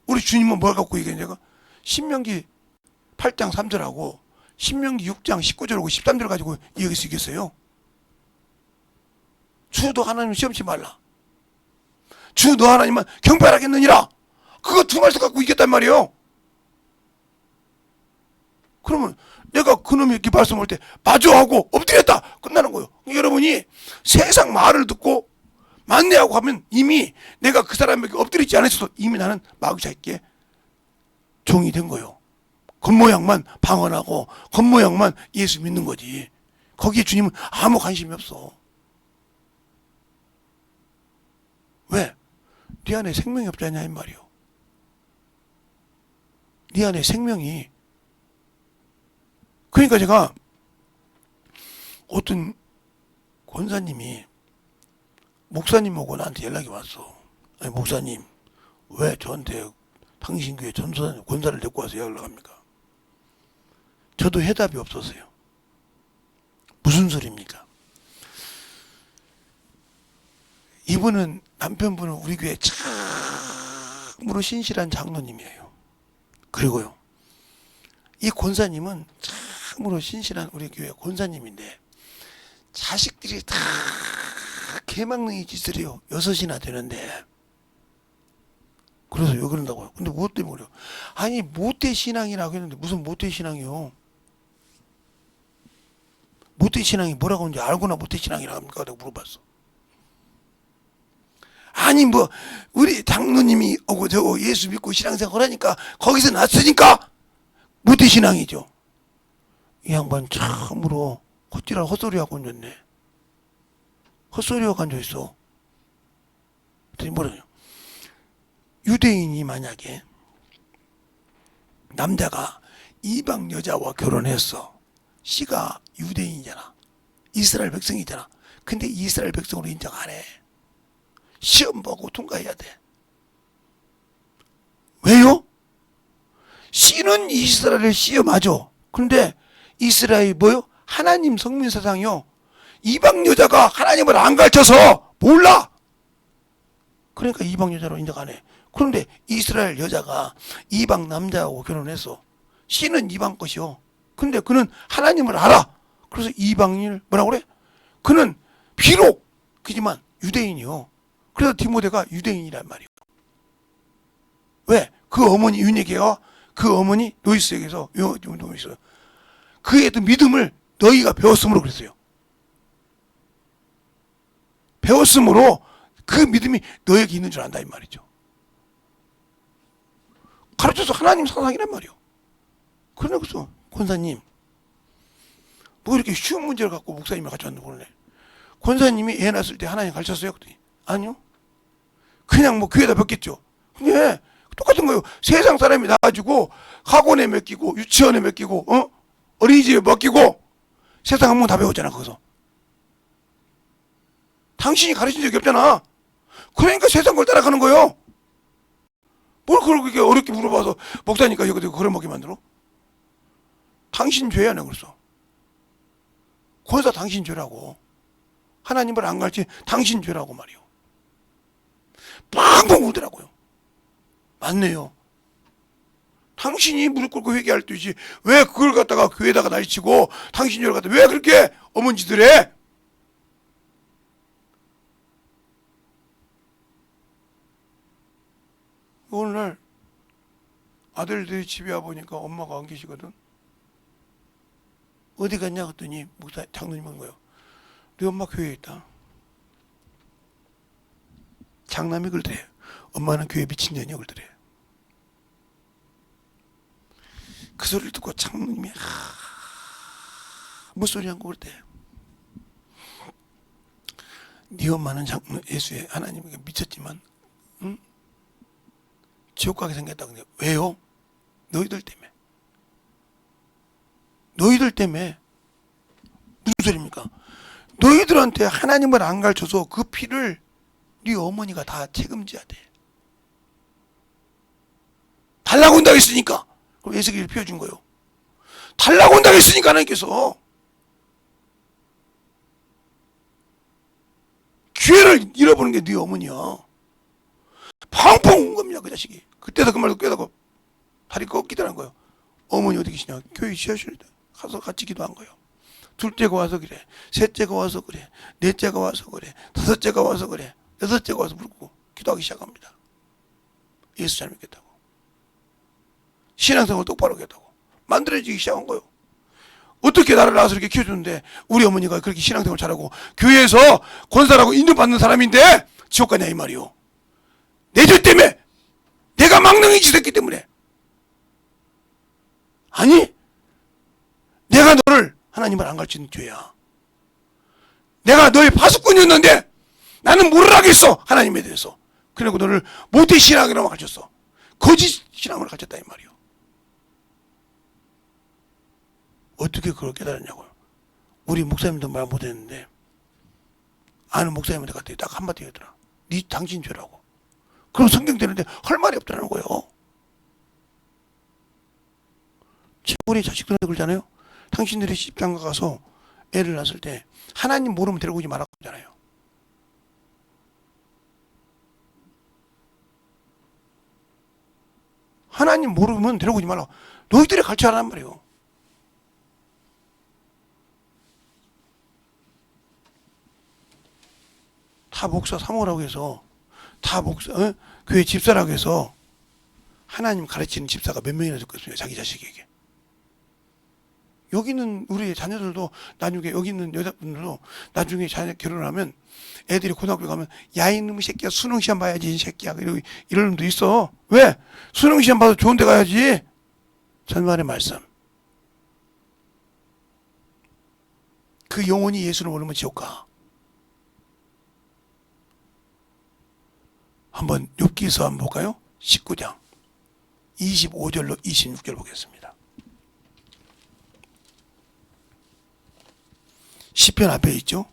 A: 우리 주님은 뭘 갖고 얘기했냐고 신명기 8장 3절하고 신명기 6장 19절하고 13절 가지고 얘기할 수 있겠어요? 주도 하나님 시험치 말라. 주 너 하나님은 경배하겠느니라. 그거 두 말씀 갖고 이겼단 말이에요. 그러면 내가 그놈이 이렇게 말씀할 때 맞아 하고 엎드렸다 끝나는 거예요. 여러분이 세상 말을 듣고 맞네하고 하면 이미 내가 그 사람에게 엎드리지 않았어도 이미 나는 마귀 자식의 종이 된 거예요. 겉모양만 방언하고 겉모양만 예수 믿는 거지. 거기에 주님은 아무 관심이 없어. 왜? 네 안에 생명이 없잖냐 이 말이요. 네 안에 생명이. 그러니까 제가 어떤 권사님이 목사님 오고 나한테 연락이 왔어. 아니 목사님 왜 저한테 당신 교회 권사를 데리고 와서 연락합니까? 저도 해답이 없었어요. 무슨 소리입니까? 이분은 남편분은 우리 교회 참으로 신실한 장로님이에요. 그리고요 이 권사님은 참으로 신실한 우리 교회 권사님인데 자식들이 다 개망능이 짓을 해요. 6이나 되는데 그래서 왜 그런다고요? 근데 무엇 때문에 그래요? 아니 모태신앙이라고 했는데 무슨 모태신앙이요? 모태신앙이 뭐라고 하는지 알고나 모태신앙이라고 합니까? 내가 물어봤어. 아니 뭐 우리 장로님이 오고 저고 예수 믿고 신앙생활 하니까 거기서 났으니까 모태신앙이죠. 이 양반 참으로 헛지랄 헛소리하고 앉았네. 헛소리하고 앉아있어. 그랬더니 뭐라냐. 유대인이 만약에 남자가 이방 여자와 결혼했어. 씨가 유대인이잖아. 이스라엘 백성이잖아. 근데 이스라엘 백성으로 인정 안 해. 시험 보고 통과해야 돼. 왜요? 씨 씨는 이스라엘을 씨여 맞아. 그런데 이스라엘이 뭐요? 하나님 성민 사상이요. 이방 여자가 하나님을 안 가르쳐서 몰라. 그러니까 이방 여자로 인정 안 해. 그런데 이스라엘 여자가 이방 남자하고 결혼했어. 씨는 이방 것이요. 근데 그는 하나님을 알아. 그래서 이방인을 뭐라고 그래? 그는 비록 그지만 유대인이요. 그래서 디모데가 유대인이란 말이요. 왜? 그 어머니 윤예계가 그 어머니 노이스에게서 노이스 그의 믿음을 너희가 배웠으므로 그랬어요. 배웠으므로 그 믿음이 너에게 있는 줄 안다 이 말이죠. 가르쳐서 하나님 사상이란 말이요. 그래서 권사님 뭐 이렇게 쉬운 문제를 갖고 목사님이 가져왔는데 그러네. 권사님이 애 낳았을 때 하나님 가르쳤어요? 그랬더니 아니요. 그냥 뭐 교회에다 뵙겠죠. 근데 똑같은 거예요. 세상 사람이 나가지고 학원에 맡기고 유치원에 맡기고 어린이집에 맡기고 세상 한 번 다 배웠잖아 거기서. 당신이 가르친 적이 없잖아. 그러니까 세상 걸 따라가는 거예요. 뭘 그렇게 어렵게 물어봐서 목사니까 여기 그런 먹게 만들어? 당신 죄야 내가 그랬어. 권사 당신 죄라고. 하나님을 안 가르친 당신 죄라고 말이요. 팡팡 울더라고요. 맞네요. 당신이 무릎 꿇고 회개할 때지 왜 그걸 갖다가 교회에다가 날치고 당신 죄를 갖다 왜 그렇게 어머니 짓을 해? 오늘날 아들들이 집에 와보니까 엄마가 안 계시거든. 어디 갔냐 그랬더니 목사 장로님 한 거예요. 네 엄마 교회에 있다. 장남이 그러더래. 엄마는 교회 미친년이야 그러더래. 그 소리를 듣고 장로님이 무슨 소리 한 거 그러대. 네 엄마는 예수의 하나님에게 미쳤지만 응? 지옥 가게 생겼다. 근데 왜요? 너희들 때문에. 너희들 때문에. 무슨 소리입니까? 너희들한테 하나님을 안 가르쳐서 그 피를 네 어머니가 다 책임져야 돼. 달라고 한다고 했으니까. 그럼 예수기를 피워준 거예요. 달라고 한다고 했으니까 하나님께서 기회를 잃어보는 게 네 어머니야. 펑펑 운 겁니다 그 자식이. 그때도 그 말도 깨닫고 다리 꺾이더라는 거예요. 어머니 어디 계시냐? 교회 지하실에 가서 같이 기도한 거예요. 둘째가 와서 그래. 셋째가 와서 그래. 넷째가 와서 그래. 다섯째가 와서 그래. 여섯째가 와서 부르고 기도하기 시작합니다. 예수 잘 믿겠다고. 신앙생활 똑바로 하겠다고. 만들어지기 시작한 거예요. 어떻게 나를 낳아서 이렇게 키워주는데 우리 어머니가 그렇게 신앙생활 잘하고 교회에서 권사라고 인정받는 사람인데 지옥 가냐 이 말이요. 내 죄 때문에 내가 망령이 짓했기 때문에. 아니 내가 너를 하나님을 안 가르치는 죄야. 내가 너의 파수꾼이었는데 나는 뭘 하겠어 하나님에 대해서. 그리고 너를 모태 신앙이라고 가르쳤어. 거짓 신앙을 가르쳤다 이 말이요. 어떻게 그걸 깨달았냐고요. 우리 목사님도 말 못했는데 아는 목사님한테 갔더니 딱 한마디 하더라. 네 당신 죄라고. 그럼 성경 되는데 할 말이 없다는 거예요. 우리 자식들한테 그러잖아요. 당신들이 시집장가 가서 애를 낳았을 때 하나님 모르면 데리고 오지 말라고 하잖아요. 하나님 모르면 데리고 오지 말라고. 너희들이 가르쳐라란 말이에요. 다 목사 사모라고 해서 다 목사 교회 집사라고 해서 하나님 가르치는 집사가 몇 명이나 됐겠습니까? 자기 자식에게. 여기 있는 우리 자녀들도 나중에 여기 있는 여자분들도 나중에 자녀 결혼하면 애들이 고등학교 가면 야 이놈의 새끼야 수능시험 봐야지 이 새끼야 이런 놈도 있어. 왜? 수능시험 봐도 좋은 데 가야지. 전말의 말씀. 그 영혼이 예수를 모르면 지옥 가. 한번 욥기서 한번 볼까요? 19장 25절로 26절 보겠습니다. 시편 앞에 있죠?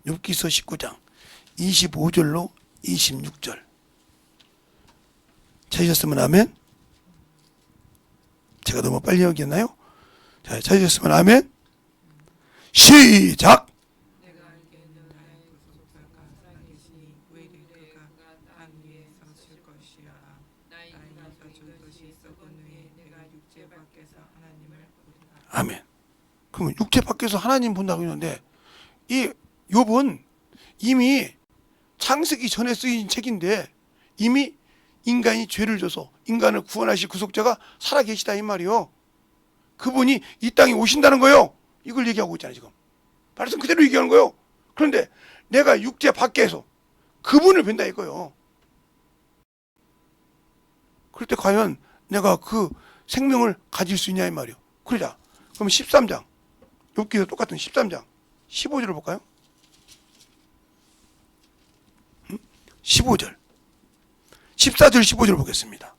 A: 욥기서 19장 25절로 26절 찾으셨으면 아멘. 제가 너무 빨리 여기였나요? 자, 찾으셨으면 아멘. 시작.
B: 내가 알기에는 나의 구속자가 살아계시니 오히려 그가 땅 위에 서실 것이라. 나의 인간서 준 것이 썩은 후에 내가 육체 밖에서 하나님을 보리라.
A: 아멘. 그러면 육체 밖에서 하나님 본다고 했는데 이 욥은 이미 창세기 전에 쓰인 책인데 이미 인간이 죄를 져서 인간을 구원하실 구속자가 살아계시다 이 말이요. 그분이 이 땅에 오신다는 거요. 이걸 얘기하고 있잖아요 지금. 말씀 그대로 얘기하는 거요. 그런데 내가 육체 밖에서 그분을 뵌다 이거요. 그럴 때 과연 내가 그 생명을 가질 수 있냐 이 말이요. 그러자. 그럼 13장 욥기에서 똑같은 13장 15절을 볼까요? 15절 14절 15절 보겠습니다.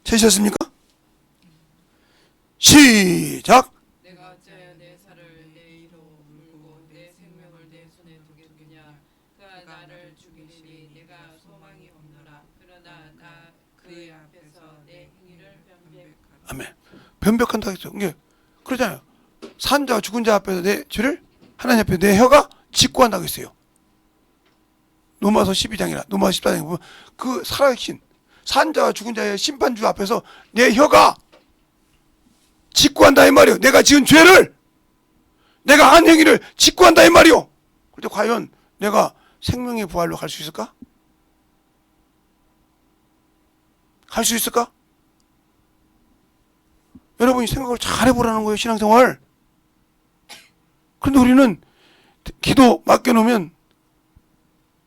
A: 찾으셨습니까? 시작.
B: 내가 어찌하여 내 살을 내 이로 물고 내 생명을 내 손에 두겠느냐. 그가 나를 죽이리니 내가 소망이 없노라. 그러나 나 그의 앞에서 내 행위를 변백하라.
A: 아멘. 변벽한다 했죠. 이게 그러잖아요. 산 자와 죽은 자 앞에서 내 죄를 하나님 앞에 내 혀가 직구한다고 했어요. 로마서 12장이라 로마서 14장에 보면 그 살아계신 산 자와 죽은 자의 심판주 앞에서 내 혀가 직구한다 이 말이요. 내가 지은 죄를 내가 한 행위를 직구한다 이 말이요. 그런데 과연 내가 생명의 부활로 갈 수 있을까? 갈 수 있을까? 여러분이 생각을 잘 해보라는 거예요. 신앙생활. 그런데 우리는 기도 맡겨놓으면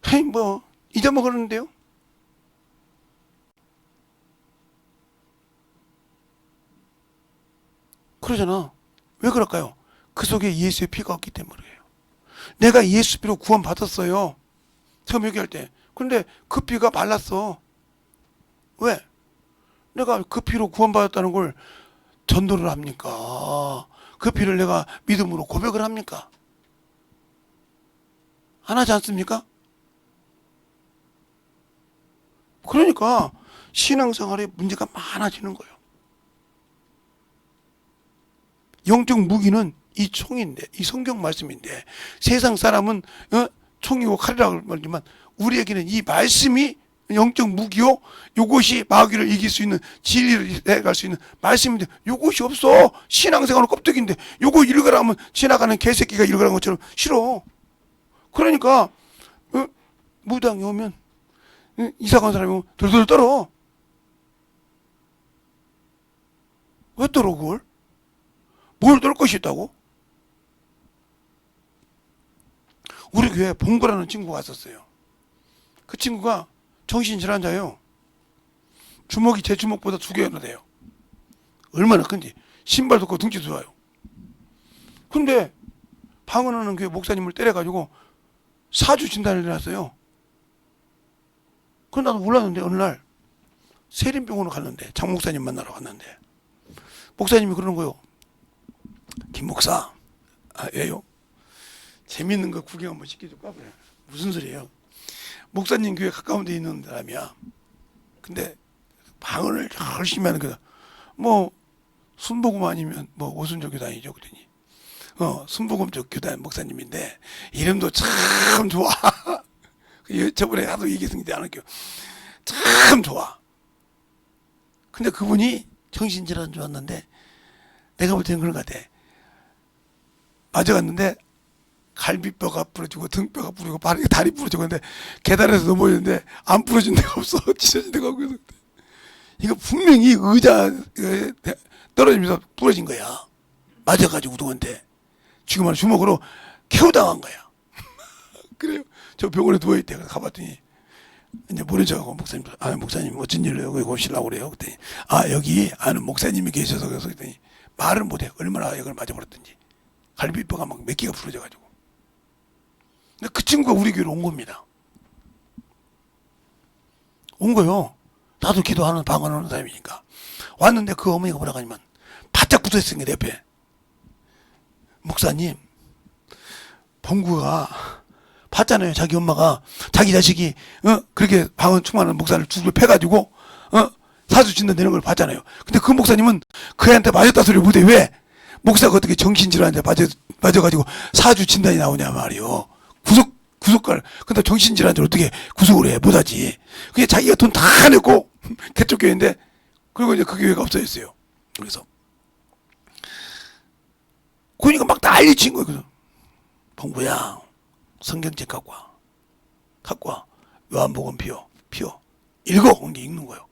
A: 헤이 뭐 잊어먹었는데요. 그러잖아. 왜 그럴까요? 그 속에 예수의 피가 없기 때문이에요. 내가 예수 피로 구원 받았어요. 처음 얘기할 때. 그런데 그 피가 말랐어. 왜? 내가 그 피로 구원 받았다는 걸 전도를 합니까? 그 피를 내가 믿음으로 고백을 합니까? 안 하지 않습니까? 그러니까 신앙생활에 문제가 많아지는 거예요. 영적 무기는 이 총인데, 이 성경 말씀인데, 세상 사람은 총이고 칼이라고 말하지만 우리에게는 이 말씀이 영적 무기요. 요것이 마귀를 이길 수 있는 진리를 해갈 수 있는 말씀인데 요것이 없어. 신앙생활은 껍데기인데 요거 읽으라 하면 지나가는 개새끼가 읽으라는 것처럼 싫어. 그러니까 무당이 오면 이상한 사람이 오면 들들 떨어. 왜 떨어 그걸? 뭘 떨 것이 있다고? 우리 교회에 봉구라는 친구가 왔었어요. 그 친구가 정신질환자예요. 주먹이 제 주먹보다 2개나 돼요. 얼마나 큰지. 신발도 그 등치도 좋아요. 근데 방언하는 교회 목사님을 때려가지고 사주 진단을 해놨어요. 그건 나도 몰랐는데 어느 날 세림병원으로 갔는데 장 목사님 만나러 갔는데 목사님이 그러는 거예요. 김 목사, 왜요? 재밌는 거 구경 한번 시켜줄까? 그래. 무슨 소리예요? 목사님 교회 가까운 데 있는 사람이야. 근데 방언을 열심히 하는 거다. 뭐 순복음 아니면 뭐 오순절 교단이죠. 그러더니 순복음 쪽 교단 목사님인데 이름도 참 좋아. 저번에 하도 얘기했는데 안 할게요. 참 좋아. 근데 그분이 정신질환 좋았는데 내가 볼 때는 그런 것 같아. 맞아갔는데 갈비뼈가 부러지고 등뼈가 부러지고 다리 부러지고 근데 계단에서 넘어졌는데 안 부러진 데가 없어. 찢어진 데가 없어. 이거 분명히 의자 떨어지면서 부러진 거야. 맞아가지고 누구한테 지금 주먹으로 KO 당한 거야. 그래요. 저 병원에 누워있대. 가봤더니 이제 모른 척하고 목사님 어쩐 일로 여기 오시려고 그래요. 그랬더니 여기 아는 목사님이 계셔서 그래서 그랬더니 말을 못해. 얼마나 이걸 맞아버렸든지 갈비뼈가 막 몇 개가 부러져가지고. 근데 그 친구가 우리 교회로 온 겁니다. 온 거요. 나도 기도하는 방언하는 사람이니까 왔는데 그 어머니가 뭐라고 하냐면 바짝 붙어있으니까 내 옆에 목사님 봉구가 봤잖아요. 자기 엄마가 자기 자식이 그렇게 방언 충만한 목사를 두들 패가지고 사주 진단되는 걸 봤잖아요. 근데 그 목사님은 그 애한테 맞았다 소리 못해. 왜? 목사가 어떻게 정신질환한테 맞아가지고 사주 진단이 나오냐 말이요. 구속갈. 근데 정신질환자를 어떻게 구속을 해? 못하지. 그게 자기가 돈 다 내고 개쪽 교회인데, 그리고 이제 그 교회가 없어졌어요. 그래서 그러니까 막 난리 친 거예요. 그래서 봉구야, 성경책 갖고 와. 갖고 와. 요한복음 피워. 읽어. 그런 게 읽는 거예요.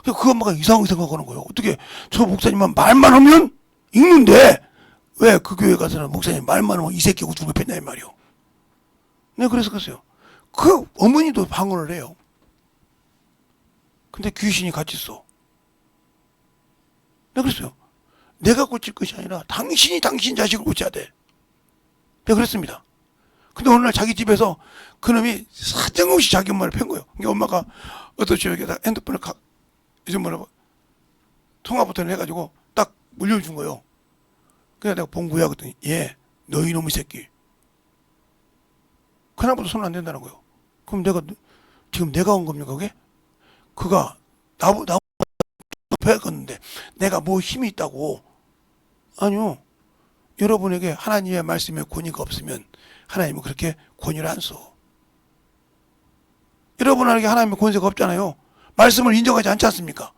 A: 그 엄마가 이상하게 생각하는 거예요. 어떻게 저 목사님만 말만 하면 읽는데 왜 그 교회 가서는 목사님 말만 하면 이 새끼 우중을 팼냐 이 말이요. 네, 그래서 그랬어요. 그 어머니도 방언을 해요. 근데 귀신이 같이 써. 네, 그랬어요. 내가 고칠 것이 아니라 당신이 당신 자식을 고쳐야 돼. 네, 그랬습니다. 근데 어느 날 자기 집에서 그놈이 사정없이 자기 엄마를 팬 거예요. 그러니까 엄마가 어떤 지역에다 핸드폰을 이제 뭐라고 통화 버튼을 해가지고 딱 물려준 거예요. 그래서 내가 봉구야 그랬더니 예, 너 이놈의 새끼. 그날부터 손 안 댄다는 거예요. 그럼 지금 내가 온 겁니까 그게? 그가 나보다 배웠는데 내가 뭐 힘이 있다고? 아니요. 여러분에게 하나님의 말씀에 권위가 없으면 하나님은 그렇게 권위를 안 써. 여러분에게 하나님의 권세가 없잖아요. 말씀을 인정하지 않지 않습니까?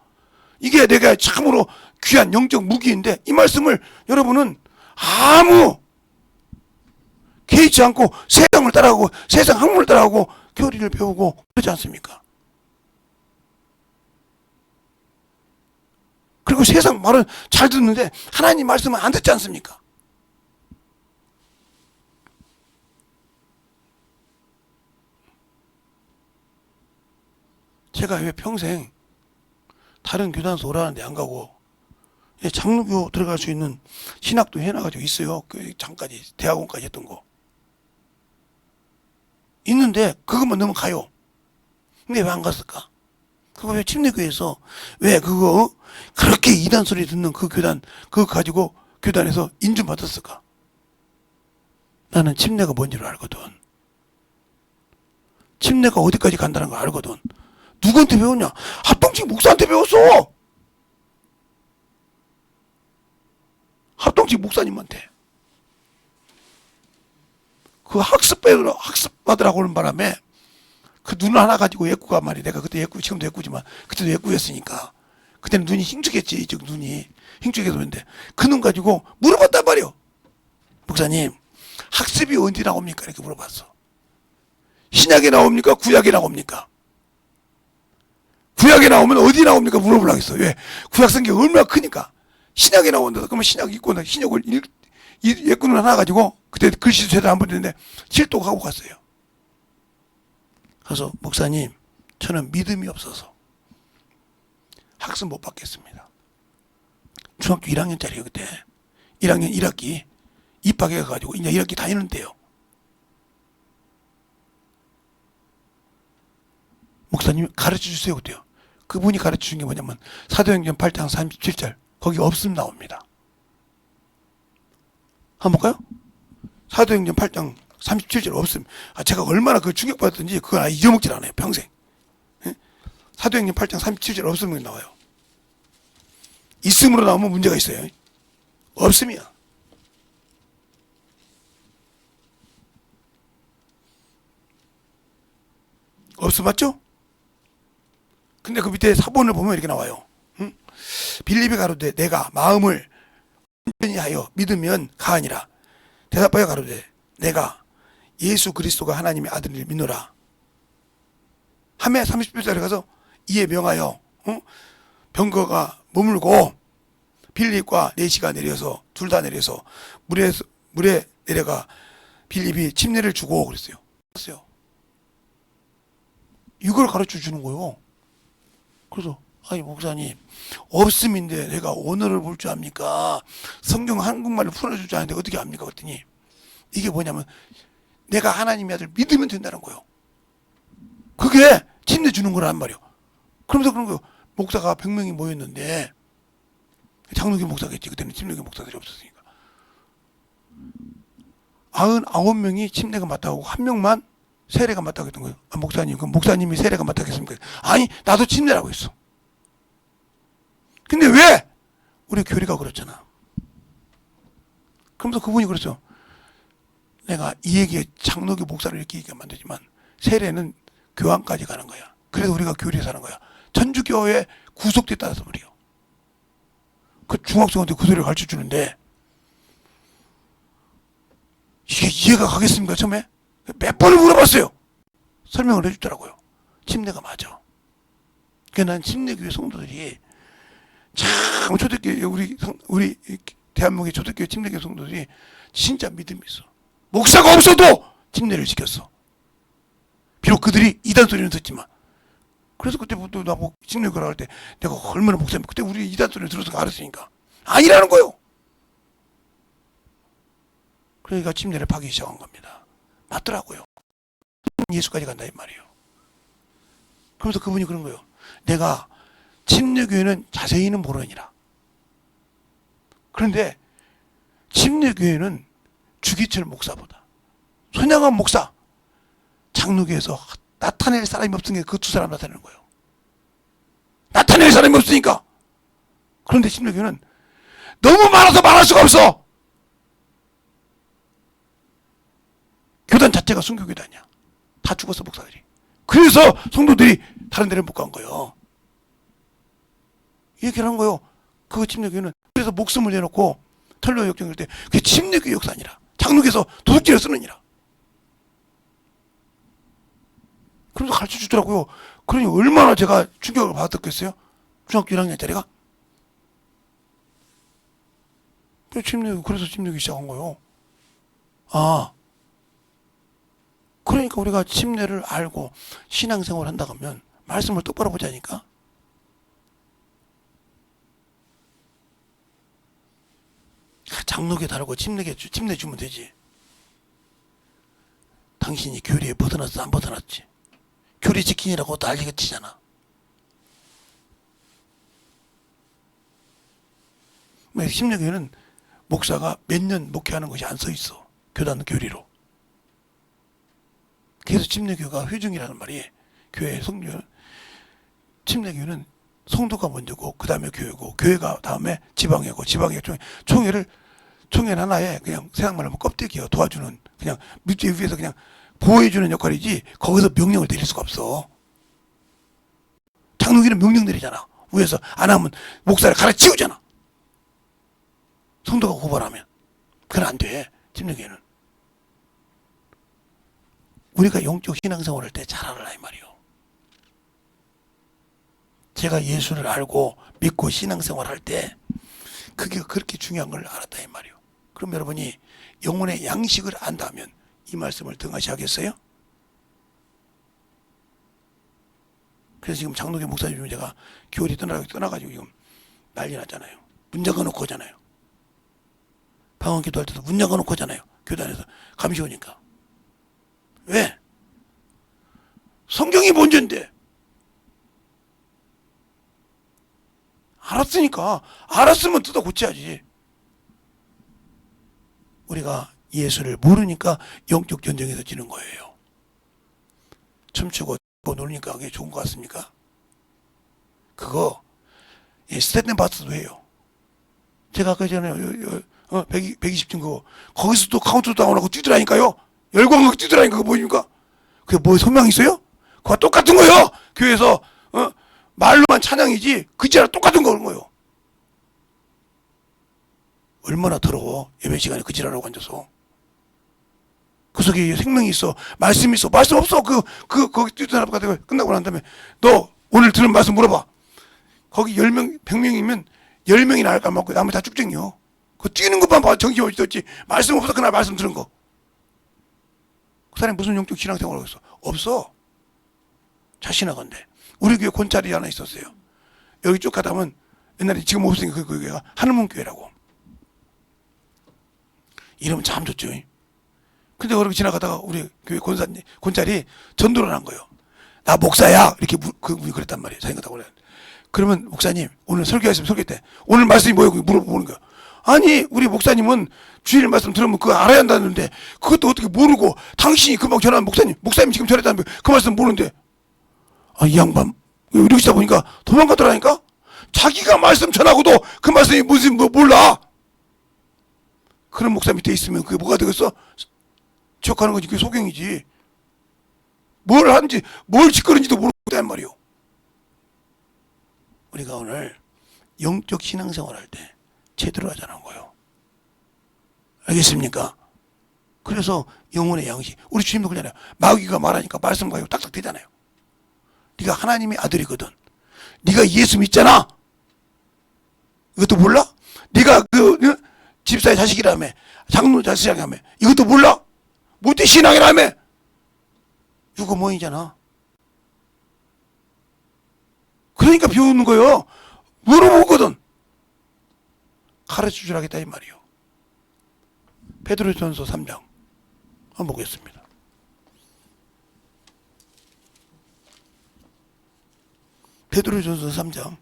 A: 이게 내가 참으로 귀한 영적 무기인데 이 말씀을 여러분은 아무 개의치 않고 세상을 따라가고 세상 학문을 따라가고 교리를 배우고 그러지 않습니까? 그리고 세상 말은 잘 듣는데 하나님 말씀은 안 듣지 않습니까? 제가 왜 평생 다른 교단에서 오라는데 안 가고 장로교 들어갈 수 있는 신학도 해놔가지고 있어요. 그 장까지 대학원까지 했던 거 있는데 그것만 넣으면 가요. 근데 왜 안 갔을까? 그거 왜 침례교회에서 왜 그거 그렇게 이단 소리 듣는 그 교단 그거 가지고 교단에서 인준 받았을까? 나는 침례가 뭔지를 알거든. 침례가 어디까지 간다는 걸 알거든. 누구한테 배웠냐? 합동직 목사한테 배웠어. 합동직 목사님한테. 그 학습받으라고 하는 바람에 그 눈 하나 가지고 예꾸가 말이 내가 그때 예꾸, 지금도 예꾸지만 그때도 예꾸였으니까 그때는 눈이 흉측했지. 이쪽 눈이 흉측해서 그런데 그 눈 가지고 물어봤단 말이요. 목사님 학습이 어디 나옵니까? 이렇게 물어봤어. 신약에 나옵니까? 구약에 나옵니까? 구약에 나오면 어디 나옵니까? 물어보려고 했어. 왜? 구약 성경이 얼마나 크니까. 신약에 나온다. 그러면 신약 읽고 나 신약을 예꾼을 하나 가지고 그때 글씨도 제대로 안 보냈는데 실독하고 갔어요. 그래서 목사님 저는 믿음이 없어서 학습 못 받겠습니다. 중학교 1학년짜리요 그때. 1학년 1학기 입학해가지고 이제 1학기 다니는데요. 목사님이 가르쳐 주세요 그때요. 그분이 가르쳐 준 게 뭐냐면 사도행전 8장 37절 거기 없음 나옵니다. 한번 볼까요? 사도행전 8장 37절 없음. 제가 얼마나 그 충격받았던지 그걸 잊어먹질 않아요 평생. 사도행전 8장 37절 없음이 나와요. 있음으로 나오면 문제가 있어요. 없음이야. 없음 맞죠? 근데 그 밑에 사본을 보면 이렇게 나와요. 빌립이 가로되 내가 마음을 온전히 하여 믿으면 가하니라. 대답하여 가로되 내가 예수 그리스도가 하나님의 아들을 믿노라. 하매 30절에 가서 이에 명하여 병거가 머물고 빌립과 네시가 내려서 둘 다 내려서 물에 내려가 빌립이 침례를 주고 그랬어요. 이걸 가르쳐 주는 거예요. 그래서 아니 목사님 없음인데 내가 언어를 볼 줄 압니까? 성경 한국말을 풀어줄 줄 아는데 어떻게 압니까? 그랬더니 이게 뭐냐면 내가 하나님의 아들 믿으면 된다는 거예요. 그게 침례 주는 거란 말이에요. 그러면서 그런 거예요. 목사가 100명이 모였는데 장로교 목사겠지. 그때는 침례교 목사들이 없었으니까 99명이 침례가 맞다고 한 명만 세례가 맞다고 했던 거예요. 목사님 그럼 목사님이 세례가 맞다고 했습니까? 아니 나도 침례라고 했어. 근데 왜? 우리 교리가 그렇잖아. 그러면서 그분이 그랬죠. 내가 이 얘기에 장로교 목사를 이렇게 얘기하면 안 되지만 세례는 교황까지 가는 거야. 그래서 우리가 교리에 사는 거야. 천주교에 구속됐다서 그래요. 그 중학생한테 그 소리를 가르쳐 주는데 이게 이해가 가겠습니까? 처음에 몇 번을 물어봤어요. 설명을 해주더라고요. 침례가 맞아. 그러니까 난 침례교회 성도들이 참 초대교회 우리 대한민국의 초대교회 침례교회 성도들이 진짜 믿음이 있어. 목사가 없어도 침례를 지켰어. 비록 그들이 이단 소리는 듣지만. 그래서 그때부터 나보고 침례교를 할 때 내가 얼마나 목사님 그때 우리 이단 소리를 들어서 알았으니까 아니라는 거요. 그러니까 침례를 파기 시작한 겁니다. 맞더라고요. 예수까지 간다 이 말이에요. 그러면서 그분이 그런 거예요. 내가 침례교회는 자세히는 모르니라. 그런데 침례교회는 주기철 목사보다 손양원 목사 장로교에서 나타낼 사람이 없은 게 그 두 사람 나타내는 거예요. 나타낼 사람이 없으니까. 그런데 침례교회는 너무 많아서 말할 수가 없어. 교단 자체가 순교교단이야. 다 죽었어 목사들이. 그래서 성도들이 다른 데를 못 간 거예요. 이 얘기를 한 거예요. 그 침례교회는. 그래서 목숨을 내놓고 털로 역정할 때 그게 침례교회 역사 아니라 장로교에서 도둑질을 쓰느니라. 그러면서 가르쳐 주더라고요. 그러니 얼마나 제가 충격을 받았겠어요? 중학교 1학년짜리가. 그래서 침례교회 시작한 거예요. 아, 그러니까 우리가 침례를 알고 신앙생활을 한다 그러면 말씀을 똑바로 보자니까. 장로교 다르고 침례 주면 되지. 당신이 교리에 벗어났어 안 벗어났지? 교리 지키느라고 난리가 치잖아. 침례교회는 목사가 몇 년 목회하는 것이 안 써 있어. 교단 교리로. 그래서 침례교회가 회중이라는 말이 교회 성교 침례교회는 성도가 먼저고 그 다음에 교회고 교회가 다음에 지방회고 지방회 총회는 하나에 그냥 세상말로 하면 껍데기야 도와주는 그냥 밑에 위에서 그냥 보호해주는 역할이지 거기서 명령을 내릴 수가 없어. 장로교는 명령 내리잖아. 위에서 안 하면 목사를 갈아치우잖아. 성도가 고발하면. 그건 안 돼. 침례교회는. 우리가 영적 신앙생활 할 때 잘 알아라 이 말이요. 제가 예수를 알고 믿고 신앙생활 할 때 그게 그렇게 중요한 걸 알았다 이 말이요. 그럼 여러분이 영혼의 양식을 안다면 이 말씀을 등하시하겠어요? 그래서 지금 장로교 목사님 제가 교리 떠나가지고 지금 난리 났잖아요. 문 잠가놓고 하잖아요. 방언 기도할 때도 문 잠가놓고 하잖아요. 교단에서 감시 오니까. 왜? 성경이 먼저인데. 알았으니까. 알았으면 뜯어 고쳐야지. 우리가 예수를 모르니까 영적 전쟁에서 지는 거예요. 춤추고 노니까 그게 좋은 것 같습니까? 그거 스탠바스도 해요. 제가 아까 전에 120층 그거 거기서도 카운트다운하고 뛰더라니까요. 열광하고 뛰더라니까 그거 보입니까? 그게 뭐 소망 있어요? 그거 똑같은 거예요. 교회에서 말로만 찬양이지 그지랑 똑같은 거예요. 얼마나 더러워. 예배 시간에 그지라라고 앉아서. 그 속에 생명이 있어. 말씀이 있어. 말씀 없어. 거기 뛰던 사람 끝나고 난 다음에 너 오늘 들은 말씀 물어봐. 거기 10명, 100명이면 10명이나 알까 말고 나머지 다 쭉쟁이요. 그 뛰는 것만 봐. 정신없이 떴지. 말씀 없어. 그날 말씀 들은 거. 그 사람이 무슨 영적 신앙생활을 했어? 없어. 자신하건데. 우리 교회 권짜리 하나 있었어요. 여기 쭉 가다 보면 옛날에 지금 없으니까 그 교회가 하늘문교회라고. 이름은 참 좋죠. 근데 그렇게 지나가다가 우리 교회 권짜리 전도를 한 거예요. 나 목사야. 이렇게 그분이 그랬단 말이에요. 자기가 다 그래. 그러면 목사님 오늘 설교하시면 설교 때 오늘 말씀이 뭐예요? 물어보는 거야. 아니 우리 목사님은 주일 말씀 들으면 그거 알아야 한다는데 그것도 어떻게 모르고 당신이 금방 전화한 목사님 지금 전했다는 그 말씀 모르는데 이 양반 이러시다 보니까 도망가더라니까. 자기가 말씀 전하고도 그 말씀이 무슨 뭐 몰라. 그런 목사 밑에 있으면 그게 뭐가 되겠어? 지옥하는 거지. 그게 소경이지. 뭘 하는지 뭘 짓거리는지도 모르겠단 말이오. 우리가 오늘 영적 신앙생활 할 때 제대로 하자는 거예요. 알겠습니까? 그래서 영혼의 양식. 우리 주님도 그러잖아요. 마귀가 말하니까 말씀 가지고 딱딱 되잖아요. 네가 하나님의 아들이거든. 네가 예수 믿잖아. 이것도 몰라? 네가 그 집사의 자식이라며, 장로 자식이라며, 이것도 몰라? 못돼 신앙이라며. 이거 뭐이잖아. 그러니까 비웃는 거예요. 물어보거든. 가르쳐 주라겠다 이 말이요. 베드로전서 3장 한번 보겠습니다. 베드로전서 3장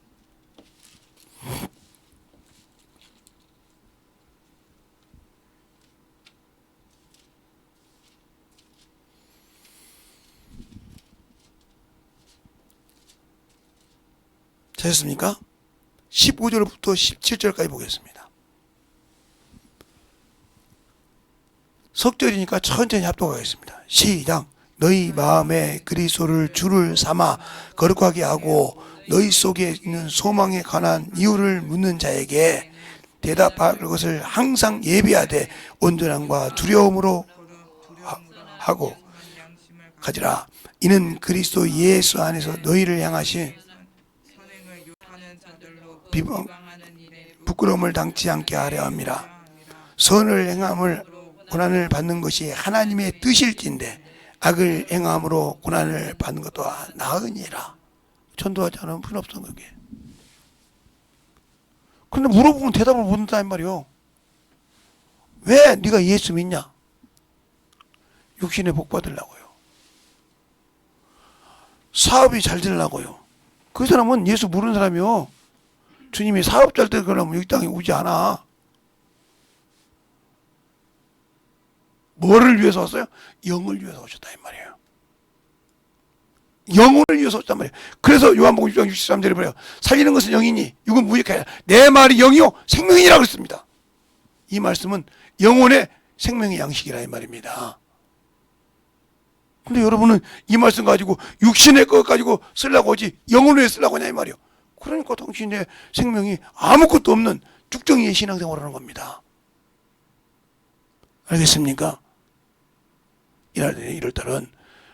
A: 찾았습니까? 15절부터 17절까지 보겠습니다. 석절이니까 천천히 합독하겠습니다. 시작. 너희 마음에 그리스도를 주를 삼아 거룩하게 하고 너희 속에 있는 소망에 관한 이유를 묻는 자에게 대답할 것을 항상 예비하되 온전함과 두려움으로 하고 가지라. 이는 그리스도 예수 안에서 너희를 향하신 부끄러움을 당치 않게 하려 함이라. 선을 행함을 고난을 받는 것이 하나님의 뜻일진데 악을 행함으로 고난을 받는 것도 나으니라. 전도하지 않으면 필요 없던 거게. 그런데 물어보면 대답을 못한다 이 말이요. 왜 네가 예수 믿냐? 육신의 복 받으려고요. 사업이 잘 되려고요. 그 사람은 예수 모르는 사람이요. 주님이 사업 잘 되려면 여기 땅에 오지 않아. 뭐를 위해서 왔어요? 영을 위해서 오셨다 이 말이에요. 영혼을 위해서 오셨단 말이에요. 그래서 요한복음 6장 63절에 뭐래요? 살리는 것은 영이니 육은 무익하여 내 말이 영이요 생명이라 그랬습니다. 이 말씀은 영혼의 생명의 양식이라 이 말입니다. 근데 여러분은 이 말씀 가지고 육신의 것 가지고 쓰려고 하지 영혼을 왜 쓰려고 하냐 이 말이에요. 그러니까 당신의 생명이 아무것도 없는 쭉정이의 신앙생활을 하는 겁니다. 알겠습니까? 이럴 달은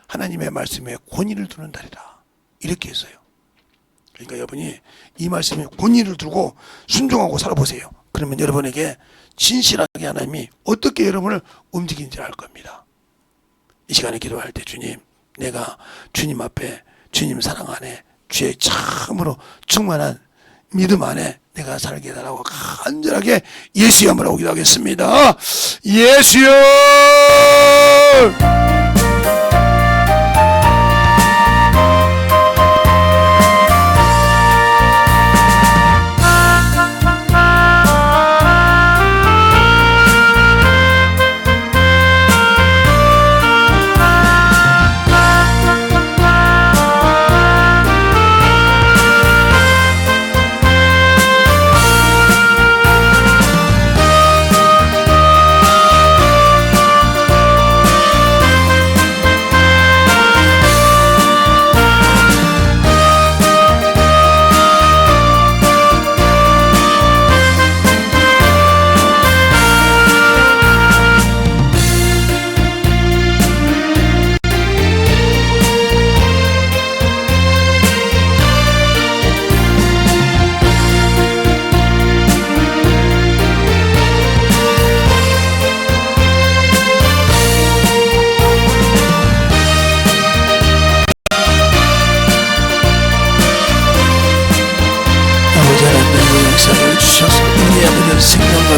A: 하나님의 말씀에 권위를 두는 달이다. 이렇게 했어요. 그러니까 여러분이 이 말씀에 권위를 두고 순종하고 살아보세요. 그러면 여러분에게 진실하게 하나님이 어떻게 여러분을 움직이는지 알 겁니다. 이 시간에 기도할 때 주님, 내가 주님 앞에 주님 사랑 안에 주의 참으로 충만한 믿음 안에 내가 살게 해달라고 간절하게 예수의 이름으로 기도하겠습니다. 예수여!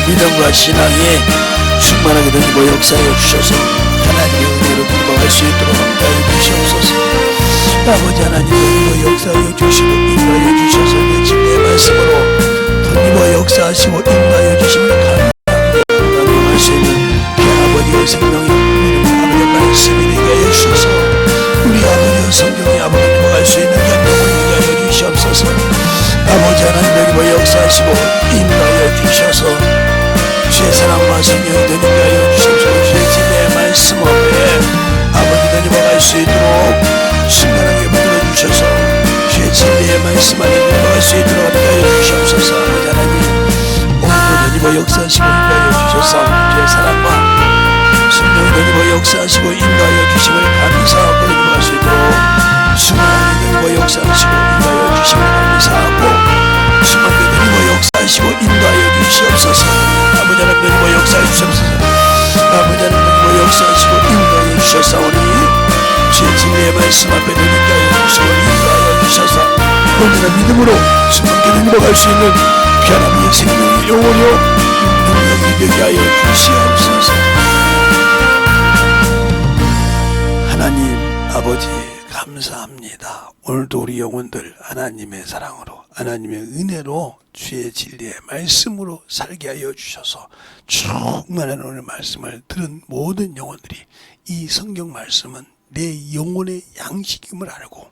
A: 믿음과 신앙에 충만하게 던지고 역사해 주셔서 하나님의 은혜로 넘어갈 수 있도록 함께하여 주시옵소서. 아버지 하나님 던지고 역사하여 주시고 인도하여 주셔서 내 말씀으로 던지고 역사하시고 인도하여 주시면 감사합니다. 넘어갈 수 있는 아버지의 생명이 아버지의 말씀이 되게 하여 주셔서 우리 아버지의 성경이 아버지 넘어갈 수 있는 연동을 되게 하여 주시옵소서. 아버지 아버지 하나님 여기 역사하시고 인도하여 주셔서 주의 사랑과 성령이 되게 하여 주셔서 주의 진리의 말씀 앞에 아버지 되게 갈 수 있도록 순간하게 붙들어 주셔서 주의 진리의 말씀 안에 들어갈 수 있도록 하여 주시옵소서. 아버지 하나님 오늘도 되게 역사하시고 인도하여 주셔서 주의 사랑과 성령이 되게 역사하시고 인도하여 주심을 감사하고 들어갈 수 있도록 순간하게 되게 역사하시고 인도하여 주심을 감사하고 순간하게 되게 역사하시고 인도하여 주시옵소서. 아버지 하나님 되게 역사해 주시옵소서. 아버지 하나님 되게 역사하시고 인도하여 주셨사오니 주의 진리의 말씀 앞에 되게 하여 주시고 인도하여 주셔서 오늘은 믿음으로 순간하게 되게 갈 수 있는 귀한 아버지의 생명의 영혼이요 능력이 되게 하여 주시옵소서. 하나님 아버지 감사합니다. 오늘도 우리 영혼들 하나님의 사랑으로 하나님의 은혜로 주의 진리의 말씀으로 살게 하여 주셔서 충만한 오늘 말씀을 들은 모든 영혼들이 이 성경 말씀은 내 영혼의 양식임을 알고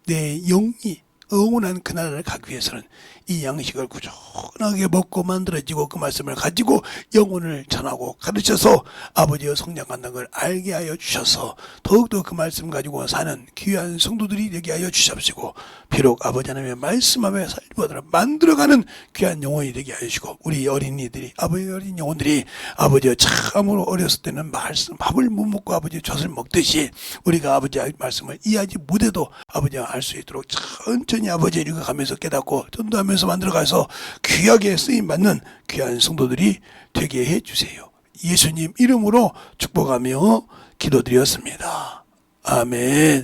A: 내 영이 영원한 그날을 가기 위해서는 이 양식을 꾸준하게 먹고 만들어지고 그 말씀을 가지고 영혼을 전하고 가르쳐서 아버지의 성장한다는 걸 알게 하여 주셔서 더욱더 그 말씀 가지고 사는 귀한 성도들이 되게 하여 주십시고 비록 아버지 하나님의 말씀 앞에 살림하도록 만들어가는 귀한 영혼이 되게 하여 주시고 우리 어린이들이 아버지 어린 영혼들이 아버지의 참으로 어렸을 때는 말씀 밥을 못 먹고 아버지 젖을 먹듯이 우리가 아버지의 말씀을 이해하지 못해도 아버지가 알 수 있도록 천천히 아버지를 읽어가면서 깨닫고 전도하면서 만들어가서 귀하게 쓰임받는 귀한 성도들이 되게 해주세요. 예수님 이름으로 축복하며 기도드렸습니다. 아멘.